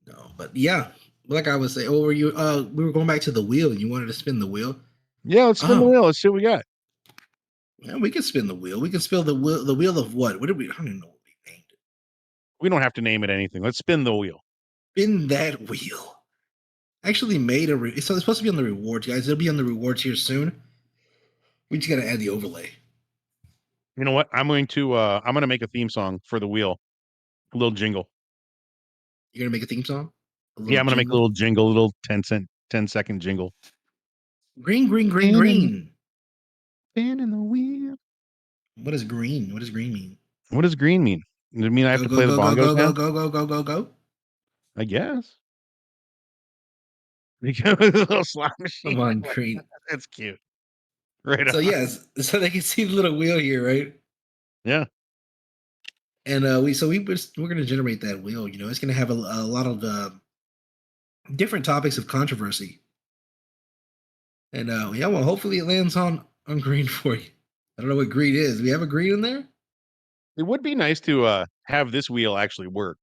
No, but yeah, like I was saying, we were going back to the wheel, and you wanted to spin the wheel. Yeah, let's spin the wheel. Let's see what we got. Yeah, we can spin the wheel. We can spin the wheel. The wheel of what? What did we? I don't even know what we named it. We don't have to name it anything. Let's spin the wheel. Spin that wheel. Actually made it's supposed to be on the rewards, guys. It'll be on the rewards here soon. We just gotta add the overlay. You know what? I'm going to make a theme song for the wheel. A little jingle. You're gonna make a theme song? A Yeah, little I'm gonna make a jingle? little jingle, a little 10-second jingle. Green, green, green, Spinning, green. spinning the wheel. What is green? What does green mean? What does green mean? Does it mean I have Go, to go, play the go, go, bongos go, go, now? go, go, go, go, go. I guess. Because a little slot machine. Come on, green. That's cute. Right So on. yes, so they can see the little wheel here, right? Yeah. And we're gonna generate that wheel. You know, it's gonna have a lot of different topics of controversy. And yeah, well, hopefully it lands on green for you. I don't know what green is. Do we have a green in there? It would be nice to have this wheel actually work.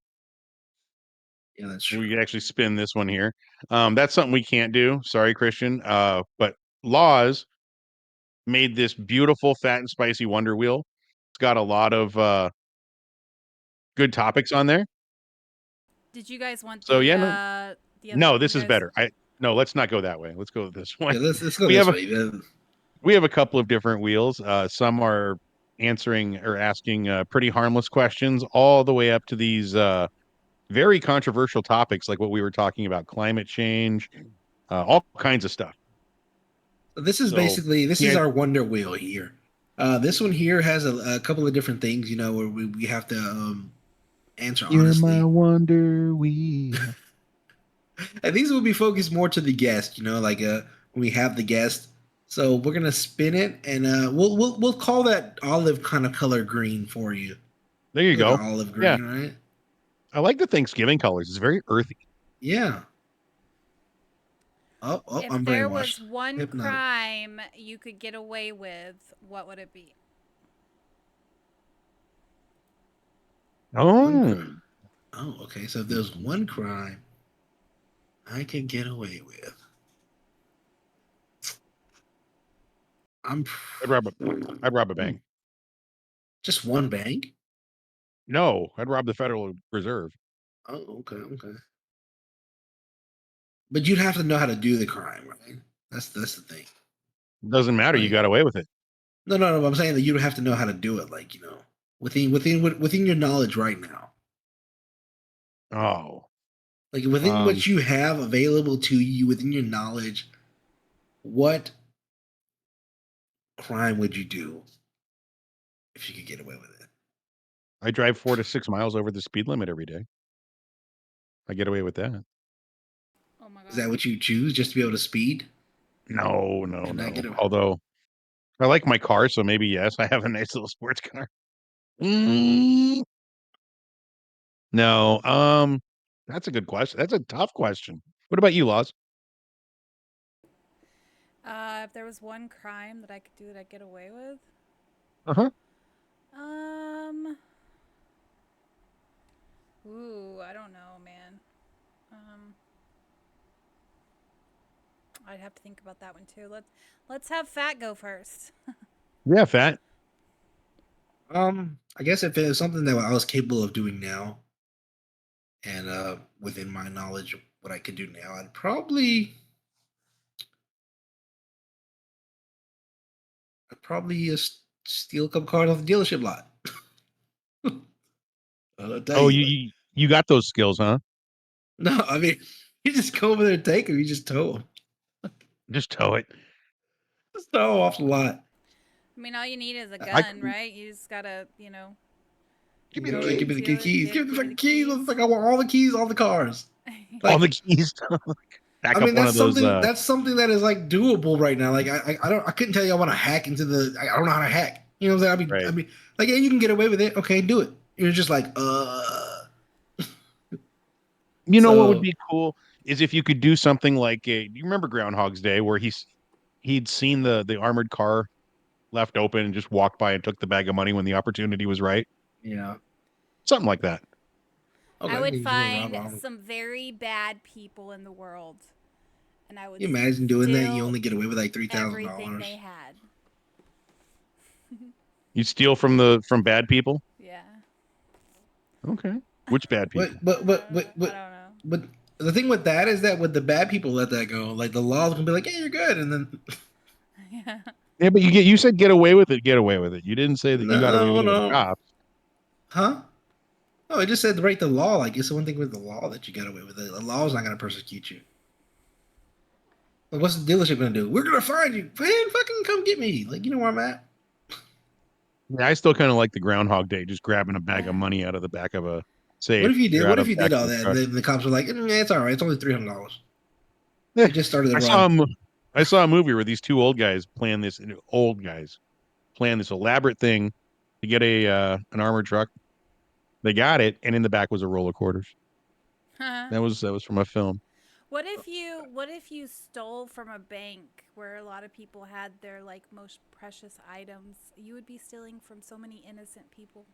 Yeah, that's We true. could actually spin this one here. That's something we can't do. Sorry, Christian. But Laws made this beautiful fat and spicy wonder wheel. It's got a lot of good topics on there. Did you guys want So yeah, no, the other no, you this is guys better. No, let's not go that way. Let's go this way. Yeah, let's go We this have a way. we have a couple of different wheels. Some are answering or asking pretty harmless questions, all the way up to these very controversial topics, like what we were talking about, climate change, all kinds of stuff. This is So basically this is yeah, our wonder wheel here. This one here has a couple of different things, you know, where we have to answer you're my honestly. wonder wheel. And these will be focused more to the guest, you know, like when we have the guest. So we're gonna spin it, and we'll call that olive kind of color green for you, There you like an go. olive Yeah, green, right? I like the Thanksgiving colors. It's very earthy. Yeah. If I'm there was brainwashed. one Hypnotic. crime you could get away with, what would it be? One Oh, crime. Oh, okay. So if there's one crime I can get away with, I'm I'd rob a I'd rob a bank. just one bank. No, I'd rob the Federal Reserve. Oh, okay, okay. But you'd have to know how to do the crime, right? That's the thing. Doesn't matter. You Like, got away with it. no. I'm saying that you'd have to know how to do it, like, you know, within your knowledge right now, Oh, like within um, what you have available to you, within your knowledge. What crime would you do if you could get away with it? I drive 4 to 6 miles over the speed limit every day. I get away with that. Oh my Is that god. what you choose, just to be able to speed No, no, and not no. get away? Although I like my car, so maybe yes. I have a nice little sports car. Mm, no, that's a good question. That's a tough question. What about you, Laws? If there was one crime that I could do that I'd get away with, Uh-huh. um, ooh, I don't know, man. Um, I'd have to think about that one too. Let's have Fat go first. Yeah, fat. I guess if it was something that I was capable of doing now, and within my knowledge of what I could do now, I'd probably steal a couple cars off the dealership lot. I'll tell Oh, you, you got those skills, huh? no, I mean, you just go over there and take them. You just tow them. Just tow it. Just tow 'em off the lot. I mean, all you need is a I gun, right? You just gotta, give You me the know, key. give me the do it, keys. Give me the give me fucking the keys. keys. Like I want all the keys, all the cars. All Like, the keys. Back I up mean, one that's of those. something. That's something that is like doable right now. Like I don't. I couldn't tell you I want to hack into the. I don't know how to hack. You know what I'm saying? Right. I mean, like yeah, you can get away with it. Okay, do it. You're just like You know what would So be cool is if you could do something like a. Do you remember Groundhog's Day where he'd seen the armored car left open and just walked by and took the bag of money when the opportunity was right? yeah. Something like that. I Okay, would you just want to rob find armor. some very bad people in the world, and I would You imagine doing that? You steal only get away with like everything $3,000. they had. You steal from bad people. Yeah. Okay. Which bad people? I don't know. But the thing with that is that with the bad people let that go. Like the laws can be like, "Hey, you're good," and then Yeah. Yeah, but you said get away with it. Get away with it. You didn't say that you got away with no, it with the no, cops. huh? Oh, I just said to break the law. Like it's the one thing with the law that you got away with. The law is not going to persecute you. Like, what's the dealership going to do? We're going to find you. Man, fucking come get me. Like, you know where I'm at? Yeah, I still kind of like the Groundhog Day, just grabbing a bag of money out of the back of a What safe. if you did? Or What out if of you back did of all a that? And truck. then the cops were like, it's all right. It's only $300. Eh, They just started the I run. saw I saw a movie where these two old guys plan this elaborate thing to get an armored truck. They got it, and in the back was a roll of quarters. That was from a film. What if you stole from a bank where a lot of people had their like most precious items? You would be stealing from so many innocent people.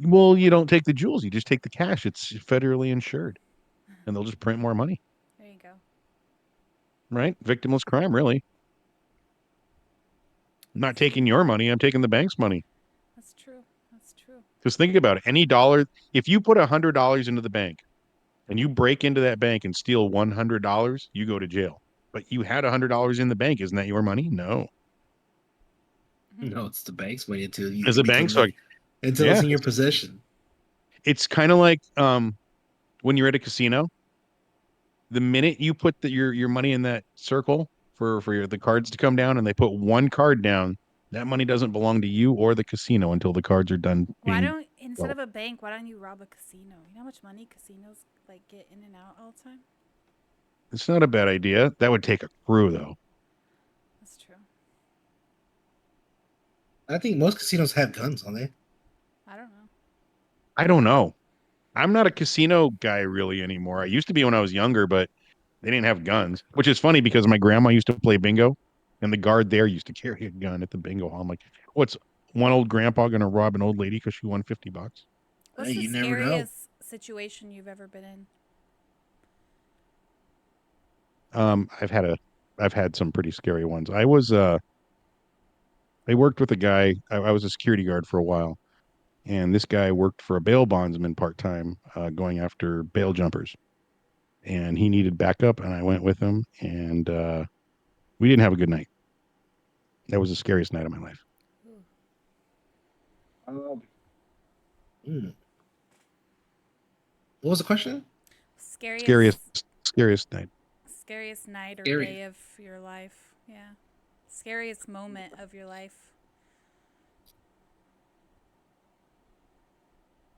Well, you don't take the jewels; you just take the cash. It's federally insured, and they'll just print more money, There you go. right? Victimless crime, really. I'm not taking your money; I'm taking the bank's money. That's true. That's true. Because think about it: any dollar, if you put $100 into the bank, and you break into that bank and steal $100, you go to jail. But you had $100 in the bank; isn't that your money? No, No, it's the bank's money until you as it a bank, becomes so until yeah, it's in your possession. it's kind of like when you're at a casino. The minute you put your money in that circle for the cards to come down, and they put one card down, that money doesn't belong to you or the casino until the cards are done Why being don't instead dealt. of a bank, why don't you rob a casino? You know how much money casinos like get in and out all the time? It's not a bad idea. That would take a crew, though. That's true. I think most casinos have guns on there. I don't know. I don't know. I'm not a casino guy really anymore. I used to be when I was younger, but they didn't have guns, which is funny because my grandma used to play bingo, and the guard there used to carry a gun at the bingo hall. I'm like, what's one old grandpa gonna rob an old lady because she won $50? What's Hey, the you never know. scariest situation you've ever been in? Um, I've had a, I've had some pretty scary ones. I worked with a guy. I was a security guard for a while, and this guy worked for a bail bondsman part time, going after bail jumpers. And he needed backup, and I went with him, and we didn't have a good night. That was the scariest night of my life. Ooh. Hmm. What was the question? Scariest Scariest night. scariest night or Scary. day of your life. Yeah. Scariest moment of your life.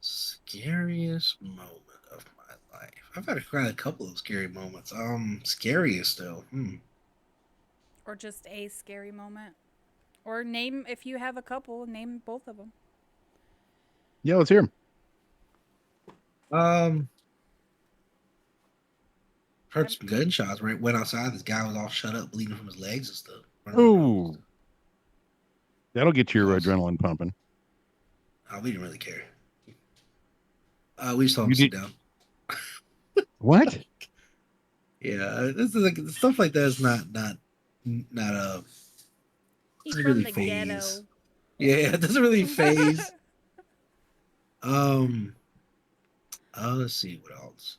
Scariest moment of my life. I've had quite a couple of scary moments. Scariest though. Or just a scary moment. Or name, if you have a couple, name both of them. Yeah, let's hear him. Heard some gunshots. Right, went outside. This guy was all shut up, bleeding from his legs and stuff. Ooh, that'll get your Awesome. adrenaline pumping. Oh, we didn't really care. We just told him You to sit did down. what? Yeah, this is like stuff like that is not He's doesn't from really the phase. ghetto. Yeah, it doesn't really phase. Let's see what else.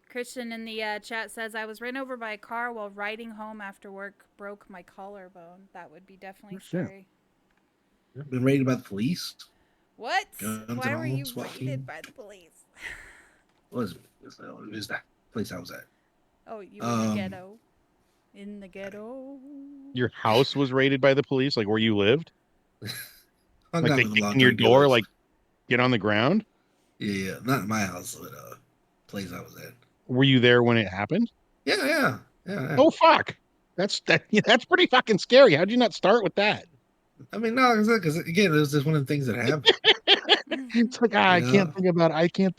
Christian in the chat says, I was ran over by a car while riding home after work, broke my collarbone. That would be definitely scary. Been raided by the police. What? Guns Why and were all, you SWAT raided team. by the police? What was that place I was at? Oh, you were in the ghetto. In the ghetto. Your house was raided by the police, like where you lived? Hung Like out they with a kicked lot of in your drug door, dealers. like get on the ground? Yeah, not in my house, but place I was at. Were you there when it happened? Yeah. Oh fuck. That's pretty fucking scary. How'd you not start with that? I mean, no, because again, it was just one of the things that happened. It's like You I know? can't think about it. I can't.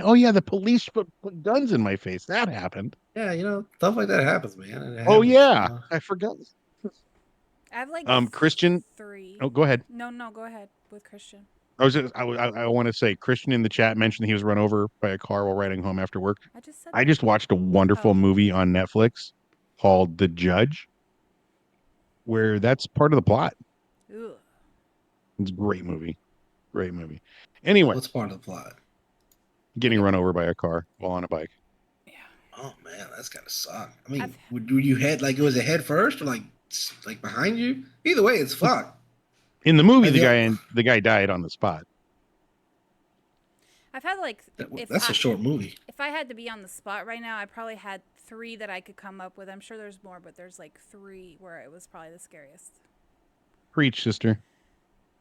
Oh yeah, the police put guns in my face. That happened. Yeah, stuff like that happens, man. It Oh happens. yeah, I forgot. I have like Christian. 3. Oh, go ahead. No, go ahead with Christian. I want to say Christian in the chat mentioned he was run over by a car while riding home after work. I just said I that. just watched a wonderful Oh. movie on Netflix called The Judge, where that's part of the plot. Ooh. It's a great movie. Great movie. Anyway, What's part of the plot? getting run over by a car while on a bike. Yeah. Oh man, that's gotta suck. I mean, would you head like it was a head first or like behind you? Either way, it's fucked. In the movie, Are the guy died on the spot. I've had like that's a short movie. If I had to be on the spot right now, I probably had 3 that I could come up with. I'm sure there's more, but there's like 3 where it was probably the scariest. Preach, sister.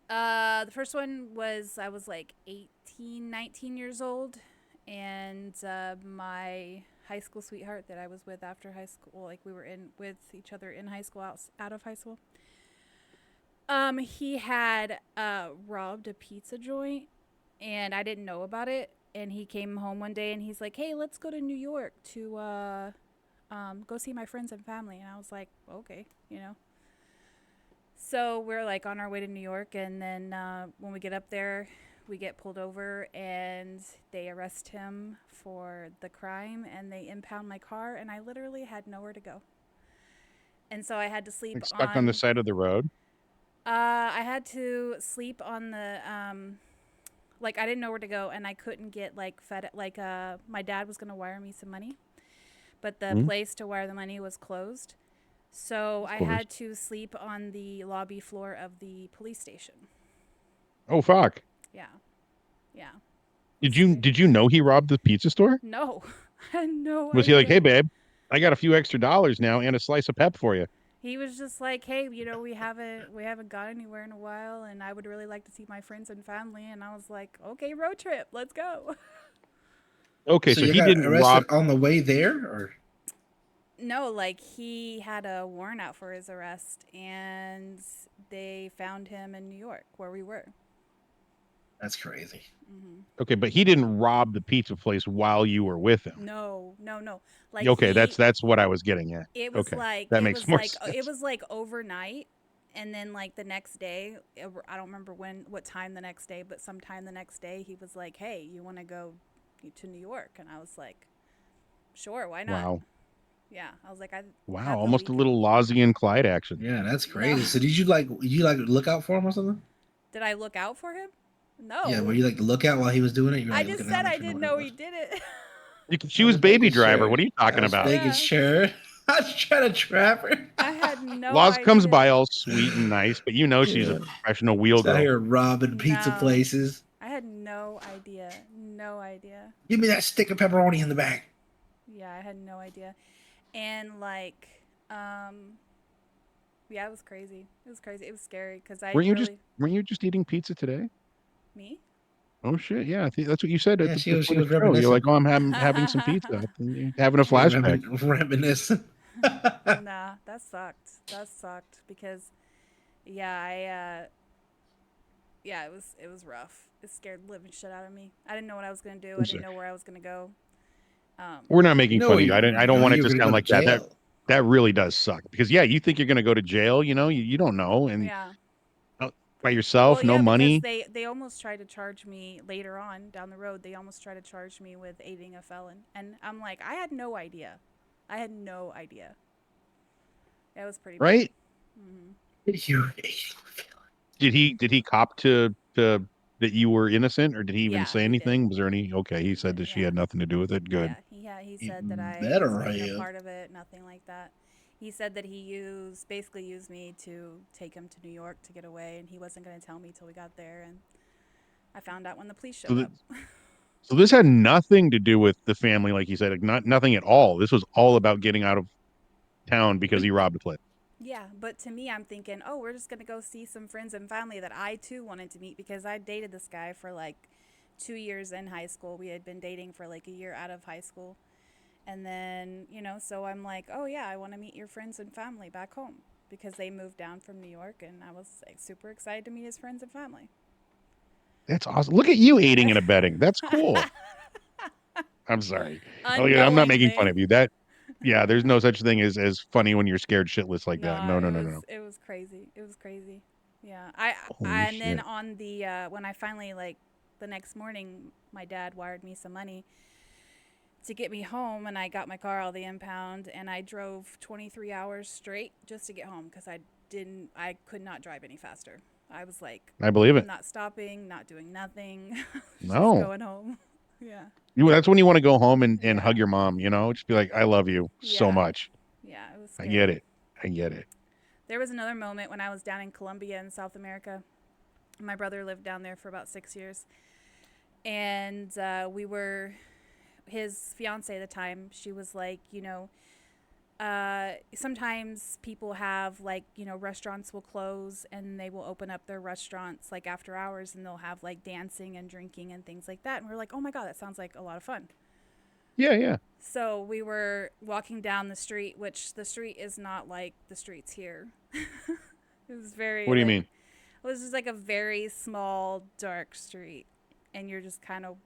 The first one was I was like 18, 19 years old, and my high school sweetheart that I was with after high school, like we were in with each other in high school, out of high school. He had robbed a pizza joint, and I didn't know about it. And he came home one day and he's like, "Hey, let's go to New York to go see my friends and family." And I was like, "Okay, you know." So we're like on our way to New York, and then when we get up there, we get pulled over and they arrest him for the crime and they impound my car, and I literally had nowhere to go. And so I had to sleep Like stuck on the side of the road. I had to sleep on the like I didn't know where to go, and I couldn't get like my dad was gonna wire me some money, but the place to wire the money was closed. So I had to sleep on the lobby floor of the police station. Oh fuck. Yeah. Yeah. Did you know he robbed the pizza store? No. I had no Was idea. he like, "Hey babe, I got a few extra dollars now and a slice of pep for you"? He was just like, "Hey, you know, we haven't got anywhere in a while, and I would really like to see my friends and family." And I was like, "Okay, road trip, let's go." Okay, so you he got didn't arrested rob. on the way there, or No, like he had a warrant out for his arrest, and they found him in New York where we were. that's crazy. Okay, but he didn't rob the pizza place while you were with him. No. Like Okay, that's what I was getting at. It was Okay, like that it makes was more like sense. it was like overnight, and then like the next day, I don't remember what time the next day, but sometime the next day, he was like, "Hey, you want to go to New York?" And I was like, "Sure, why not?" Wow. Yeah, I was like, "I Wow, have the almost a weekend." little Lozzie and Clyde action. Yeah, that's No. crazy. So did you like look out for him or something? Did I look out for him? No. Yeah, were you like look out while he was doing it? You were I like just looking said out I for didn't what know it he was. did it. She was baby making driver. sure. What are you talking I was about? making sure. I was trying to trap her. I had no Loz idea. comes by all sweet and nice, but you know she's a Yeah. professional wheel He's out girl. here robbing pizza No. places. I had no idea. No idea. Give me that stick of pepperoni in the back. Yeah, I had no idea. And like, yeah, it was crazy. It was crazy. It was scary because I Weren't really you just eating pizza today? me. Oh shit, yeah, I think that's what you said Yeah, she was before the show. You're reminiscing. like, "Oh, I'm having some pizza." You're having a She was flashback. reminiscing. Nah, that sucked. That sucked because, yeah, yeah, it was rough. It scared the living shit out of me. I didn't know what I was gonna do. I didn't know where I was gonna go. We're not making fun of you. I don't want it you to were gonna sound go like to that. jail. That really does suck because yeah, you think you're gonna go to jail. You know, you don't know, and Yeah. by yourself, Well, no yeah, money. because they almost tried to charge me later on down the road. They almost tried to charge me with aiding a felon, and I'm like, I had no idea. I had no idea. That was pretty bad. Right? You Did he cop to that you were innocent, or did he even Yeah, say he did. anything? Was there any? Okay, he said that she had nothing to do with it. Good. Yeah, he said that I better wasn't even a have. part of it, nothing like that. He said that he basically used me to take him to New York to get away, and he wasn't going to tell me till we got there, and I found out when the police showed up. So this had nothing to do with the family, like you said, like nothing at all. This was all about getting out of town because he robbed a place. Yeah, but to me, I'm thinking, oh, we're just going to go see some friends and family that I too wanted to meet because I dated this guy for like 2 years in high school. We had been dating for like a year out of high school. And then, you know, so I'm like, oh, yeah, I want to meet your friends and family back home because they moved down from New York, and I was like super excited to meet his friends and family. That's awesome. Look at you aiding and abetting. That's cool. I'm sorry. I'm not making fun of you. Yeah, there's no such thing as funny when you're scared shitless like that. No. It was crazy. It was crazy. Yeah. Holy Then shit. on the when I finally like the next morning, my dad wired me some money to get me home, and I got my car out of the impound, and I drove 23 hours straight just to get home because I could not drive any faster. I was like, I believe it. I'm not stopping, not doing nothing. No. Just going home. Yeah. That's when you want to go home and hug your mom, you know, just be like, I love you so Yeah. much. Yeah, it was I scary. get it. I get it. There was another moment when I was down in Colombia in South America. My brother lived down there for about 6 years. And we were his fiance at the time. She was like, you know, sometimes people have like, you know, restaurants will close and they will open up their restaurants like after hours and they'll have like dancing and drinking and things like that. And we're like, oh my God, that sounds like a lot of fun. Yeah, yeah. So we were walking down the street, which the street is not like the streets here. It was very. What do you like, mean? It was just like a very small, dark street, and you're just kind of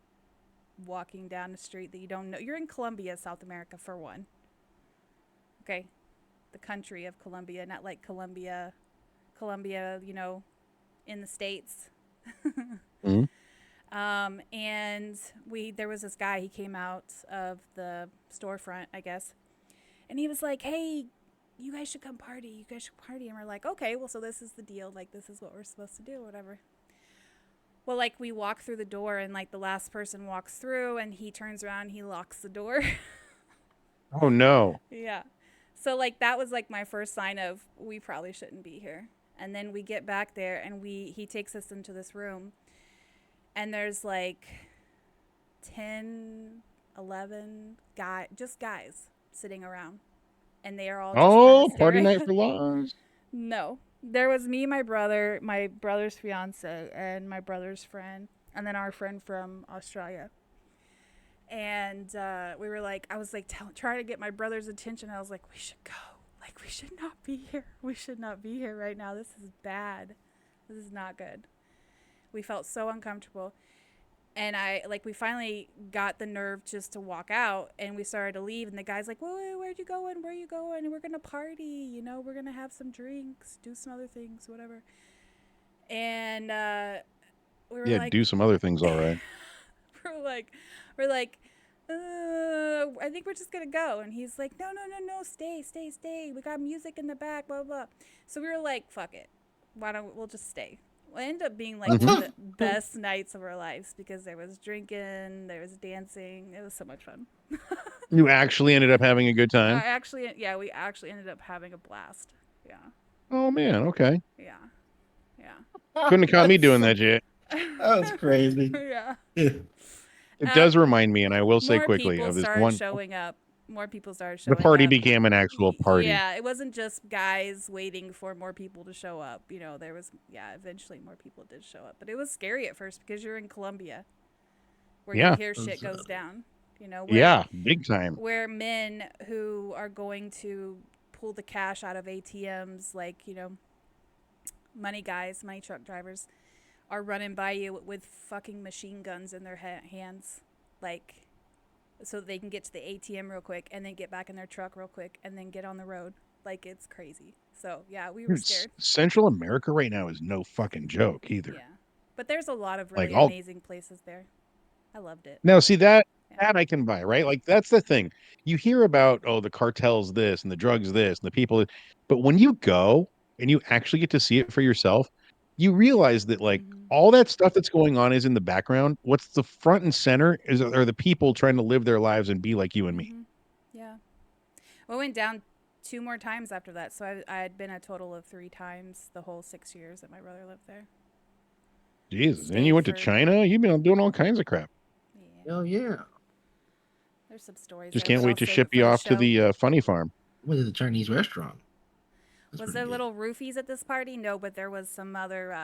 walking down the street that you don't know. You're in Colombia, South America, for one. Okay, the country of Colombia, not like Colombia, you know, in the States. Mhm. And there was this guy, he came out of the storefront, I guess. And he was like, hey, you guys should come party. You guys should party. And we're like, okay, well, so this is the deal. Like, this is what we're supposed to do, whatever. Well, like, we walk through the door and like the last person walks through and he turns around, he locks the door. Oh no. Yeah. So like, that was like my first sign of we probably shouldn't be here. And then we get back there and he takes us into this room. And there's like 10, 11 guys sitting around. And they are all just Oh, kinda party staring. night for laws. No. There was me, my brother's fiance, and my brother's friend, and then our friend from Australia. And we were like, I was like trying to get my brother's attention. I was like, we should go. Like, we should not be here. We should not be here right now. This is bad. This is not good. We felt so uncomfortable. And we finally got the nerve just to walk out, and we started to leave, and the guy's like, wait, where'd you going? Where are you going? We're going to party, you know, we're going to have some drinks, do some other things, whatever. And we were like... do some other things, all right. we're like, I think we're just going to go. And he's like, no, stay. We got music in the back, blah, blah. So we were like, fuck it. We'll just stay. It ended up being like one of the best nights of our lives because there was drinking, there was dancing. It was so much fun. You actually ended up having a good time? We actually ended up having a blast. Yeah. Oh man, okay. Yeah. Couldn't have caught me doing that shit. That was crazy. Yeah. It does remind me, and I will say More quickly, people of this started one. showing up. More people started showing The up. party became an actual party. Yeah, it wasn't just guys waiting for more people to show up. You know, eventually more people did show up. But it was scary at first because you're in Colombia where you hear shit goes down. You know, big time. Where men who are going to pull the cash out of ATMs, like, you know, money truck drivers, are running by you with fucking machine guns in their hands. Like... so they can get to the ATM real quick and then get back in their truck real quick and then get on the road. Like, it's crazy. So, yeah, we were scared. Central America right now is no fucking joke either. Yeah. But there's a lot of really Like, amazing places there. I loved it. Now, see, that I can buy, right? Like, that's the thing. You hear about, the cartels this and the drugs this and the people. But when you go and you actually get to see it for yourself, you realize that, like, all that stuff that's going on is in the background. What's the front and center are the people trying to live their lives and be like you and me. Yeah. We went down 2 more times after that. So I had been a total of 3 times the whole 6 years that my brother lived there. Jesus. And you went to China? You've been doing all kinds of crap. Yeah. Hell yeah. There's some stories. Just there, can't but wait I'll to save ship it for you the off to show. the funny farm. Went to the Chinese restaurant. Was there little roofies at this party? No, but there was some other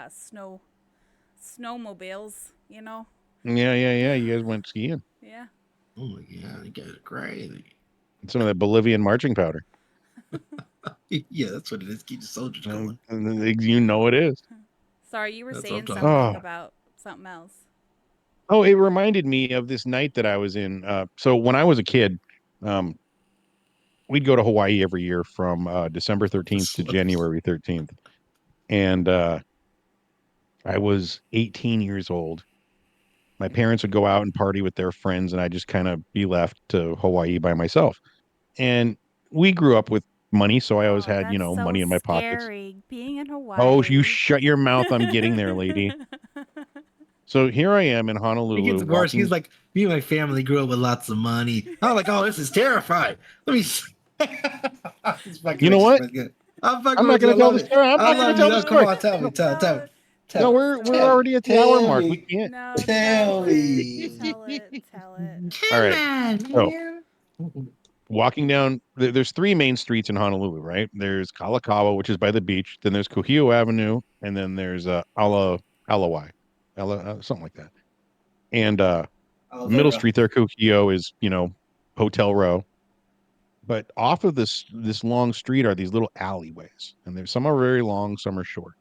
snowmobiles, you know? Yeah. You guys went skiing. Yeah. Oh my God, you guys are crazy. And some of that Bolivian marching powder. Yeah, that's what it is. Keep the soldiers going. You know it is. Sorry, you were That's saying what I'm something talking about something else. Oh, it reminded me of this night that I was in. So when I was a kid, we'd go to Hawaii every year from December 13th to January 13th. And I was 18 years old. My parents would go out and party with their friends, and I'd just kind of be left to Hawaii by myself. And we grew up with money, so I always had, That's so money in my pockets. scary, being in Hawaii. Oh, you shut your mouth. I'm getting there, lady. So here I am in Honolulu. It gets worse. walking- He's like, me and my family grew up with lots of money. I'm like, oh, this is terrifying. Let me. You know what? I'm fucking I'm not with you. going I to tell love the it. story. I'm I not going love to you. tell the No, come story. on, tell me. Tell it. No, me. we're already at the hour Tell mark. We me. can't. No, Tell tell it. me. Tell it. Tell it. All Come right. on, So man. walking down, there's three main streets in Honolulu, right? There's Kalakaua, which is by the beach. Then there's Kuhio Avenue, and then there's Alawai, something like that. And Aloe middle vera. street there, Kuhio is Hotel Row. But off of this long street are these little alleyways, and there's some are very long, some are short.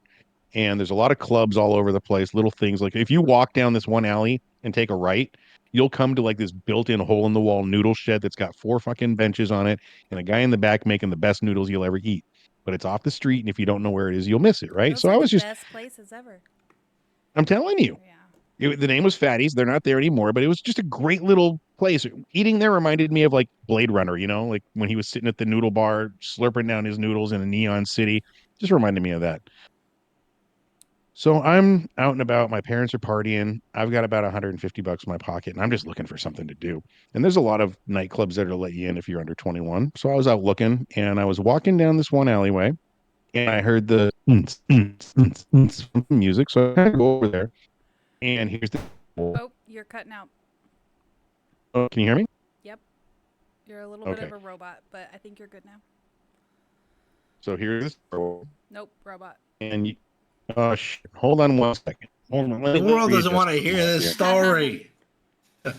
And there's a lot of clubs all over the place, little things like if you walk down this one alley and take a right, you'll come to like this built-in hole in the wall noodle shed that's got 4 fucking benches on it and a guy in the back making the best noodles you'll ever eat. But it's off the street, and if you don't know where it is, you'll miss it, right? Those So are I the was just, best places ever. I'm telling you, Yeah. the name was Fatty's. They're not there anymore, but it was just a great little place. Eating there reminded me of like Blade Runner, like when he was sitting at the noodle bar slurping down his noodles in a neon city. Just reminded me of that. So I'm out and about. My parents are partying. I've got about $150 in my pocket, and I'm just looking for something to do. And there's a lot of nightclubs that'll let you in if you're under 21. So I was out looking, and I was walking down this one alleyway, and I heard the music. So I kind of go over there, and here's the. Oh, you're cutting out. Oh, can you hear me? Yep. You're a little bit Okay. of a robot, but I think you're good now. So here's this girl, Nope, robot. and oh shit! Hold on one second. Hold on. The world doesn't want to readjust hear the mic this here. story.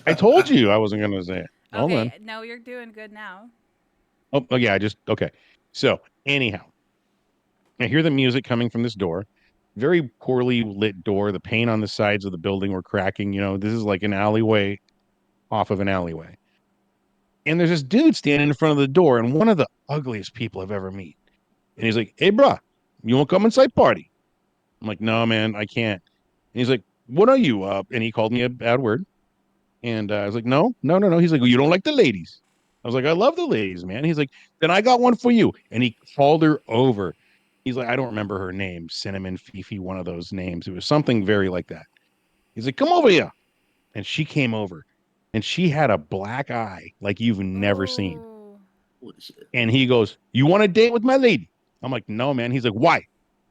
I told you I wasn't going to say it. Hold on. Okay, no, you're doing good now. Oh yeah, okay. So anyhow, I hear the music coming from this door, very poorly lit door. The paint on the sides of the building were cracking. This is like an alleyway off of an alleyway. And there's this dude standing in front of the door, and one of the ugliest people I've ever met. And he's like, "Hey, bro, you want to come inside party?" I'm like, "No, man, I can't." And he's like, "What are you up?" And he called me a bad word. And I was like, "No, no, no, no." He's like, "Well, you don't like the ladies." I was like, "I love the ladies, man." He's like, "Then I got one for you." And he called her over. He's like, I don't remember her name, Cinnamon Fifi, one of those names. It was something very like that. He's like, "Come over here." And she came over, and she had a black eye like you've never seen. Oh. And he goes, "You want a date with my lady?" I'm like, "No, man." He's like, "Why?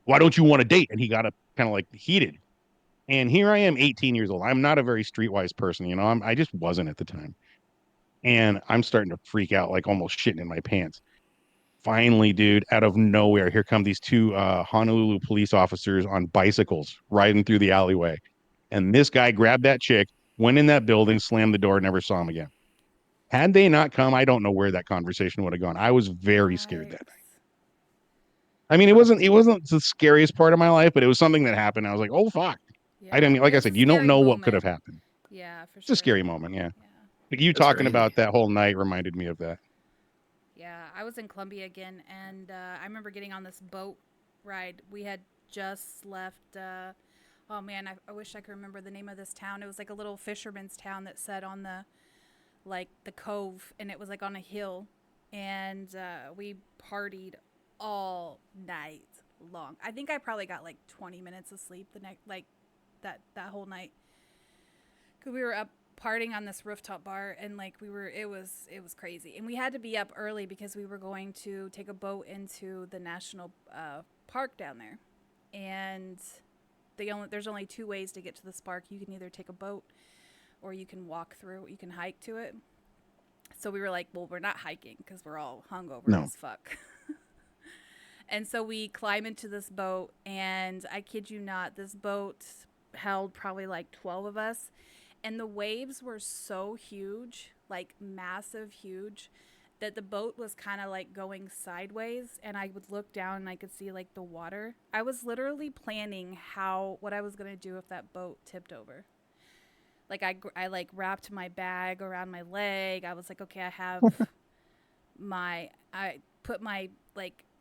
Why don't you want a date?" And he got kind of like heated. And here I am, 18 years old. I'm not a very streetwise person, I just wasn't at the time. And I'm starting to freak out, like almost shitting in my pants. Finally, dude, out of nowhere, here come these two Honolulu police officers on bicycles riding through the alleyway. And this guy grabbed that chick, went in that building, slammed the door, never saw him again. Had they not come, I don't know where that conversation would have gone. I was very scared that night. I mean, it wasn't the scariest part of my life, but it was something that happened. I was like, "Oh fuck." Yeah, I mean, like I it's a said, you don't scary know what could moment. have happened. Yeah, for It's sure. a scary moment, yeah. Yeah. Like you That's talking crazy. about that whole night reminded me of that. Yeah, I was in Columbia again, and I remember getting on this boat ride. We had just left. Oh man, I wish I could remember the name of this town. It was like a little fisherman's town that sat on the cove, and it was like on a hill, and we partied all night long. I think I probably got like 20 minutes of sleep the next that whole night, because we were up partying on this rooftop bar, and it was crazy, and we had to be up early because we were going to take a boat into the national park down there, and there's only two ways to get to this park. You can either take a boat or you can walk through, you can hike to it. So we were like, well, we're not hiking because we're all hungover as fuck. And so we climb into this boat, and I kid you not, this boat held probably like 12 of us. And the waves were so huge, like massive huge, that the boat was kind of like going sideways, and I would look down and I could see like the water. I was literally planning what I was going to do if that boat tipped over. Like I like wrapped my bag around my leg. I was like, okay, I have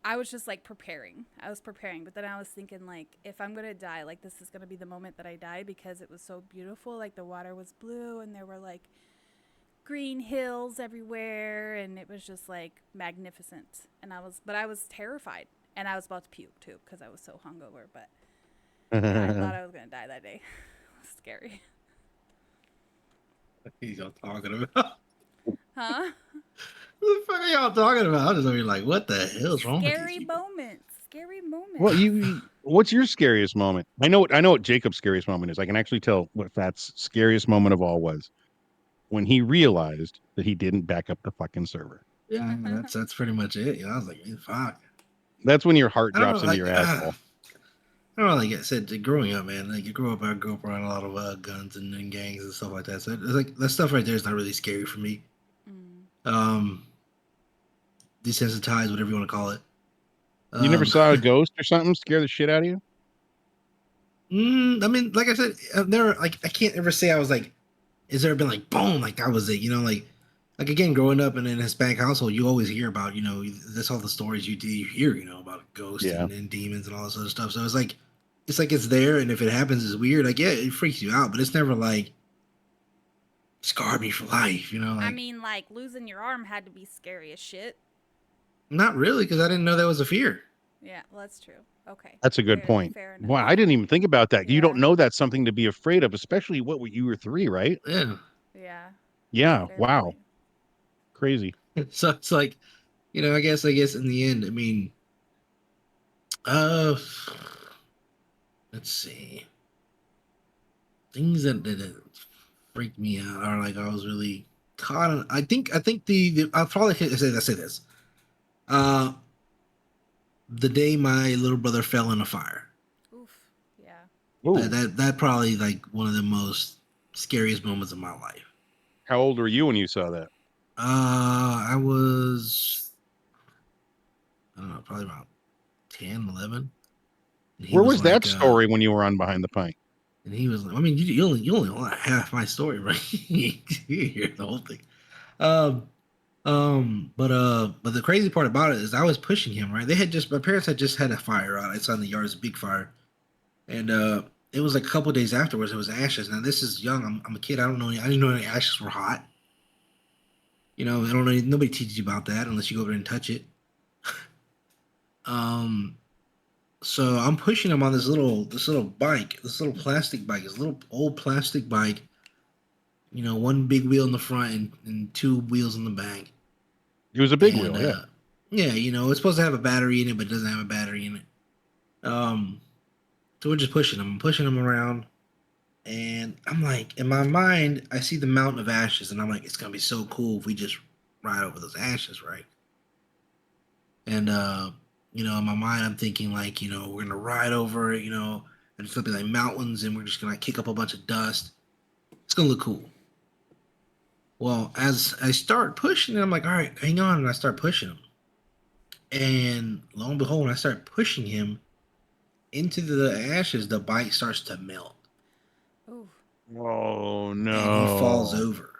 I was just like preparing. I was preparing, but then I was thinking, like, if I'm going to die, like this is going to be the moment that I die, because it was so beautiful. Like the water was blue, and there were like green hills everywhere, and it was just like magnificent. And I was terrified, and I was about to puke too because I was so hungover, but yeah, I thought I was going to die that day. It was scary. What are y'all talking about? Huh? What the fuck are y'all talking about? I'm just gonna be like, what the hell's wrong with Scary these people? moment. Well, what's your scariest moment? I know what Jacob's scariest moment is. I can actually tell what Fat's scariest moment of all was when he realized that he didn't back up the fucking server. Yeah, that's pretty much it. I was like, fuck. That's when your heart I don't drops know, into your asshole. I don't know, like I said, growing up, man, like I grew up around a lot of guns and gangs and stuff like that. So it's like that stuff right there is not really scary for me. Desensitized, whatever you want to call it. You never saw a ghost or something scare the shit out of you? I mean, like I said, like I can't ever say I was like, has there been like boom, like that was it, like again, growing up in an Hispanic household, you always hear about, that's all the stories you hear, about ghosts and demons and all this other stuff. So it's there, and if it happens, it's weird. Like, yeah, it freaks you out, but it's never like scarred me for life, Like, I mean, like losing your arm had to be scary as shit. not really, because I didn't know that was a fear. Yeah, well, that's true. Okay. That's a good point. Fair enough. Wow, I didn't even think about that. You don't know that's something to be afraid of, especially you were 3, right? Yeah. Yeah. Yeah. Fair Wow. point. Crazy. So it's like, I guess in the end, I mean, let's see. Things that freaked me out are like I was really caught on. I think the I'll probably say this. The day my little brother fell in a fire. Oof. Yeah. That probably like one of the most scariest moments of my life. How old were you when you saw that? I was, I don't know, probably about 10, 11. Where was that story when you were on Behind the Pint? And he was like, I mean, you only know half my story, right? You hear the whole thing. But the crazy part about it is I was pushing him, right? My parents had just had a fire out. It's on the yard, it's a big fire. And it was like a couple days afterwards, it was ashes. Now this is young. I'm a kid. I didn't know any ashes were hot. I don't know. Nobody teaches you about that unless you go over there and touch it. So I'm pushing him on this little bike, this little plastic bike, this little old plastic bike. One big wheel in the front and 2 wheels in the back. It was a big wheel, yeah. Yeah, it's supposed to have a battery in it, but it doesn't have a battery in it. So we're just pushing him. I'm pushing him around, and I'm like, in my mind, I see the mountain of ashes, and I'm like, it's gonna be so cool if we just ride over those ashes, right? And in my mind, I'm thinking like, we're gonna ride over it, and it's gonna be like mountains, and we're just gonna kick up a bunch of dust. It's gonna look cool. Well, as I start pushing it, I'm like, all right, hang on, and I start pushing him. And lo and behold, when I start pushing him into the ashes, the bike starts to melt. Ooh. Oh no! And he falls over,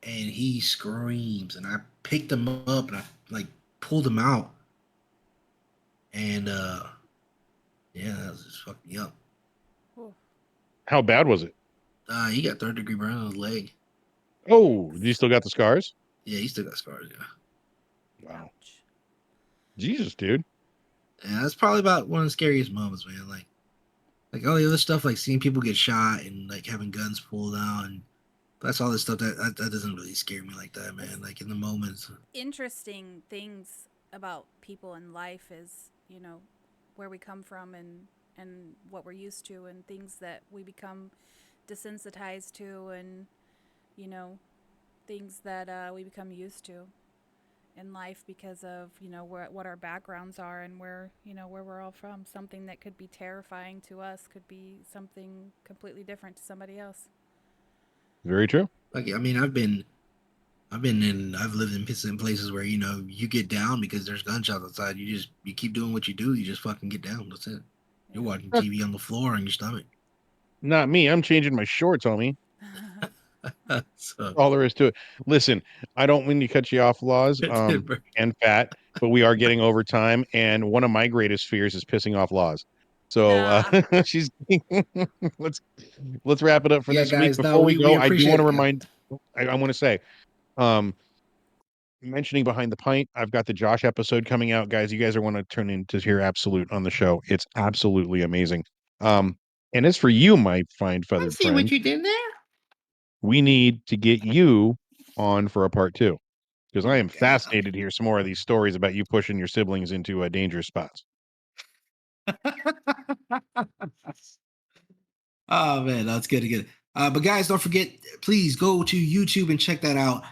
and he screams. And I picked him up, and I like pulled him out. And yeah, that was just fucked me up. Ooh. How bad was it? He got 3rd-degree burn on his leg. Oh, you still got the scars? Yeah, he still got scars. Yeah. Wow. Ouch. Jesus, dude. Yeah, that's probably about one of the scariest moments, man. Like all the other stuff, like seeing people get shot and like having guns pulled out, and that's all this stuff that doesn't really scare me like that, man. Like in the moments. Interesting things about people in life is, where we come from and what we're used to, and things that we become desensitized to, and things that we become used to in life because of what our backgrounds are and where we're all from. Something that could be terrifying to us could be something completely different to somebody else. Very true. Like I mean, I've lived in places where you get down because there's gunshots outside. You keep doing what you do. You just fucking get down. That's it. You're watching TV on the floor on your stomach. Not me. I'm changing my shorts, homie. So, all there is to it. Listen, I don't mean to cut you off, Laws, and Phat, but we are getting over time, and one of my greatest fears is pissing off Laws. So she's let's wrap it up for yeah, this week. guys. Before No, we go, I do want to appreciate it, remind. I want to say, mentioning Behind the Pint, I've got the Josh episode coming out, guys. You guys are want to turn in to hear Absolute on the show. It's absolutely amazing. And as for you, my fine feathered see what friend, you did there. we need to get you on for a part 2 because I am fascinated to hear some more of these stories about you pushing your siblings into dangerous spots. Oh man, that's good to get. But guys, don't forget, please go to YouTube and check that out.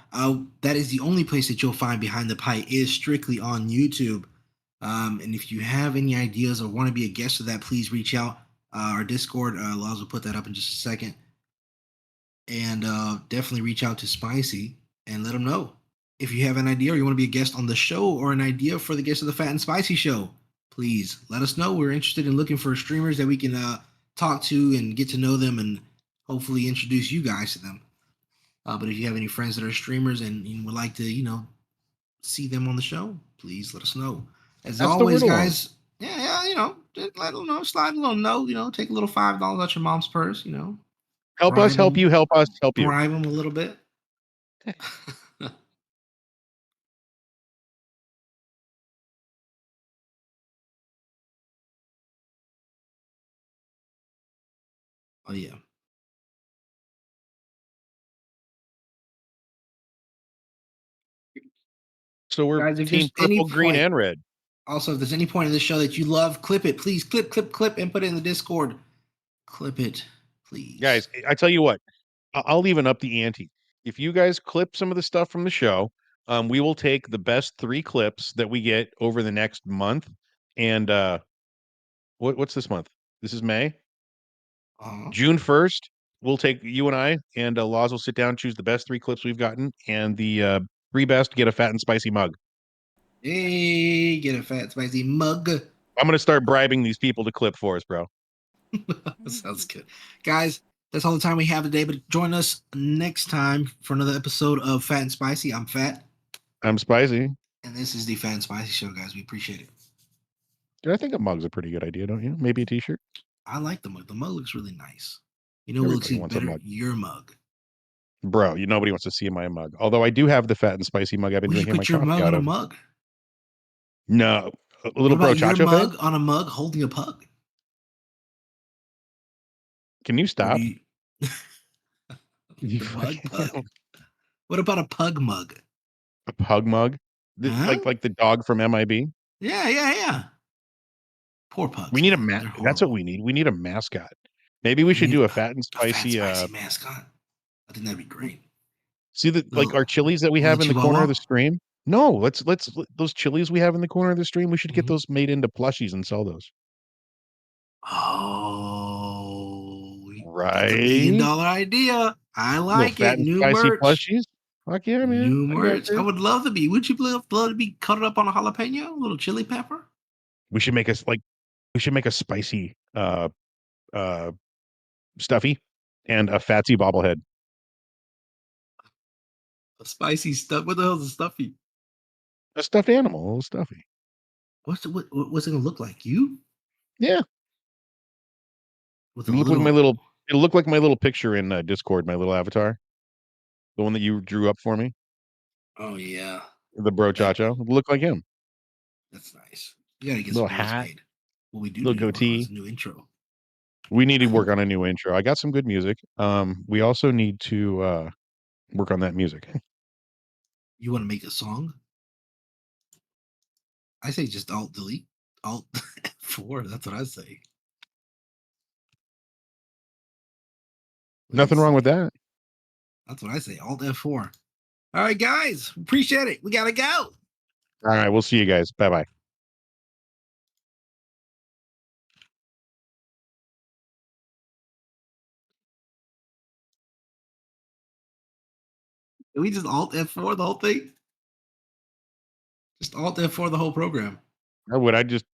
That is the only place that you'll find Behind the Pie is strictly on YouTube. And if you have any ideas or want to be a guest of that, please reach out. Our Discord, Laws will put that up in just a second. And definitely reach out to Spicy and let them know. If you have an idea or you want to be a guest on the show or an idea for the guest of the Fat and Spicy show, please let us know. We're interested in looking for streamers that we can talk to and get to know them and hopefully introduce you guys to them. But if you have any friends that are streamers and you would like to, see them on the show, please let us know. As That's always, the word guys, just let them know, slide a little note, take a little $5 out your mom's purse, Help us, bribe help them, you, help us, help you. bribe them a little bit. Oh yeah. So we're Guys, if team there's any purple, green, point, and red. also if there's any point in the show that you love, clip it, please. Clip, and put it in the Discord. Clip it, please. Guys, I tell you what, I'll even up the ante. If you guys clip some of the stuff from the show, we will take the best 3 clips that we get over the next month. And what's this month? This is May. June 1st, we'll take you and I and Laws will sit down, choose the best 3 clips we've gotten, and the 3 best get a Fat and Spicy mug. Hey, get a Fat Spicy mug. I'm gonna start bribing these people to clip for us, bro. Sounds good. Guys, that's all the time we have today, but join us next time for another episode of Fat and Spicy. I'm Fat. I'm Spicy. And this is the Fat and Spicy Show, guys. We appreciate it. Dude, I think a mug's a pretty good idea, don't you? Maybe a t-shirt. I like the mug. The mug looks really nice. You know what looks Everybody even wants a better? mug. Your mug. Bro, nobody wants to see my mug. Although I do have the Fat and Spicy mug I've been We should drinking my put your coffee mug out on a of. mug. No, a What little about your brochacho face? mug on a mug holding a pug? Can you stop? The mug pug. What about a pug mug? A pug mug? Huh? Like the dog from MIB? Yeah. Poor pugs. We need a They're That's what horrible. we need. We need a mascot. Maybe we should need do a Fat and Spicy. Spicy mascot. I think that'd be great. See like our Little chilies that we have in the corner of the stream. No, let's those chilies we have in the corner of the stream. We should get those made into plushies and sell those. Oh, that's a $1 Right. million idea. I Little like Fat it. and New Spicy merch. plushies. Fuck yeah, man. New I got merch. I you. would love to be. Would you love to be cut up on a jalapeno, a little chili pepper? We should make a spicy stuffy and a fatsy bobblehead. A spicy stuff. What the hell is a stuffy? A stuffed animal, a little stuffy. What's it gonna look like? You? Yeah. With It'll look like my little picture in Discord, my little avatar. The one that you drew up for me. Oh yeah. The brochacho. It'll look like him. That's nice. You gotta get Little some videos hat. made. What we do Little need to work on is goatee. a new intro. We need to work on a new intro. I got some good music. We also need to work on that music. You want to make a song? I say just alt delete. Alt F4. That's what I say. Nothing wrong with that. That's what I say. Alt F4. All right, guys. Appreciate it. We gotta go. All right, we'll see you guys. Bye-bye. Did we just alt F4 the whole thing? Just alt F4 the whole program. Or would I just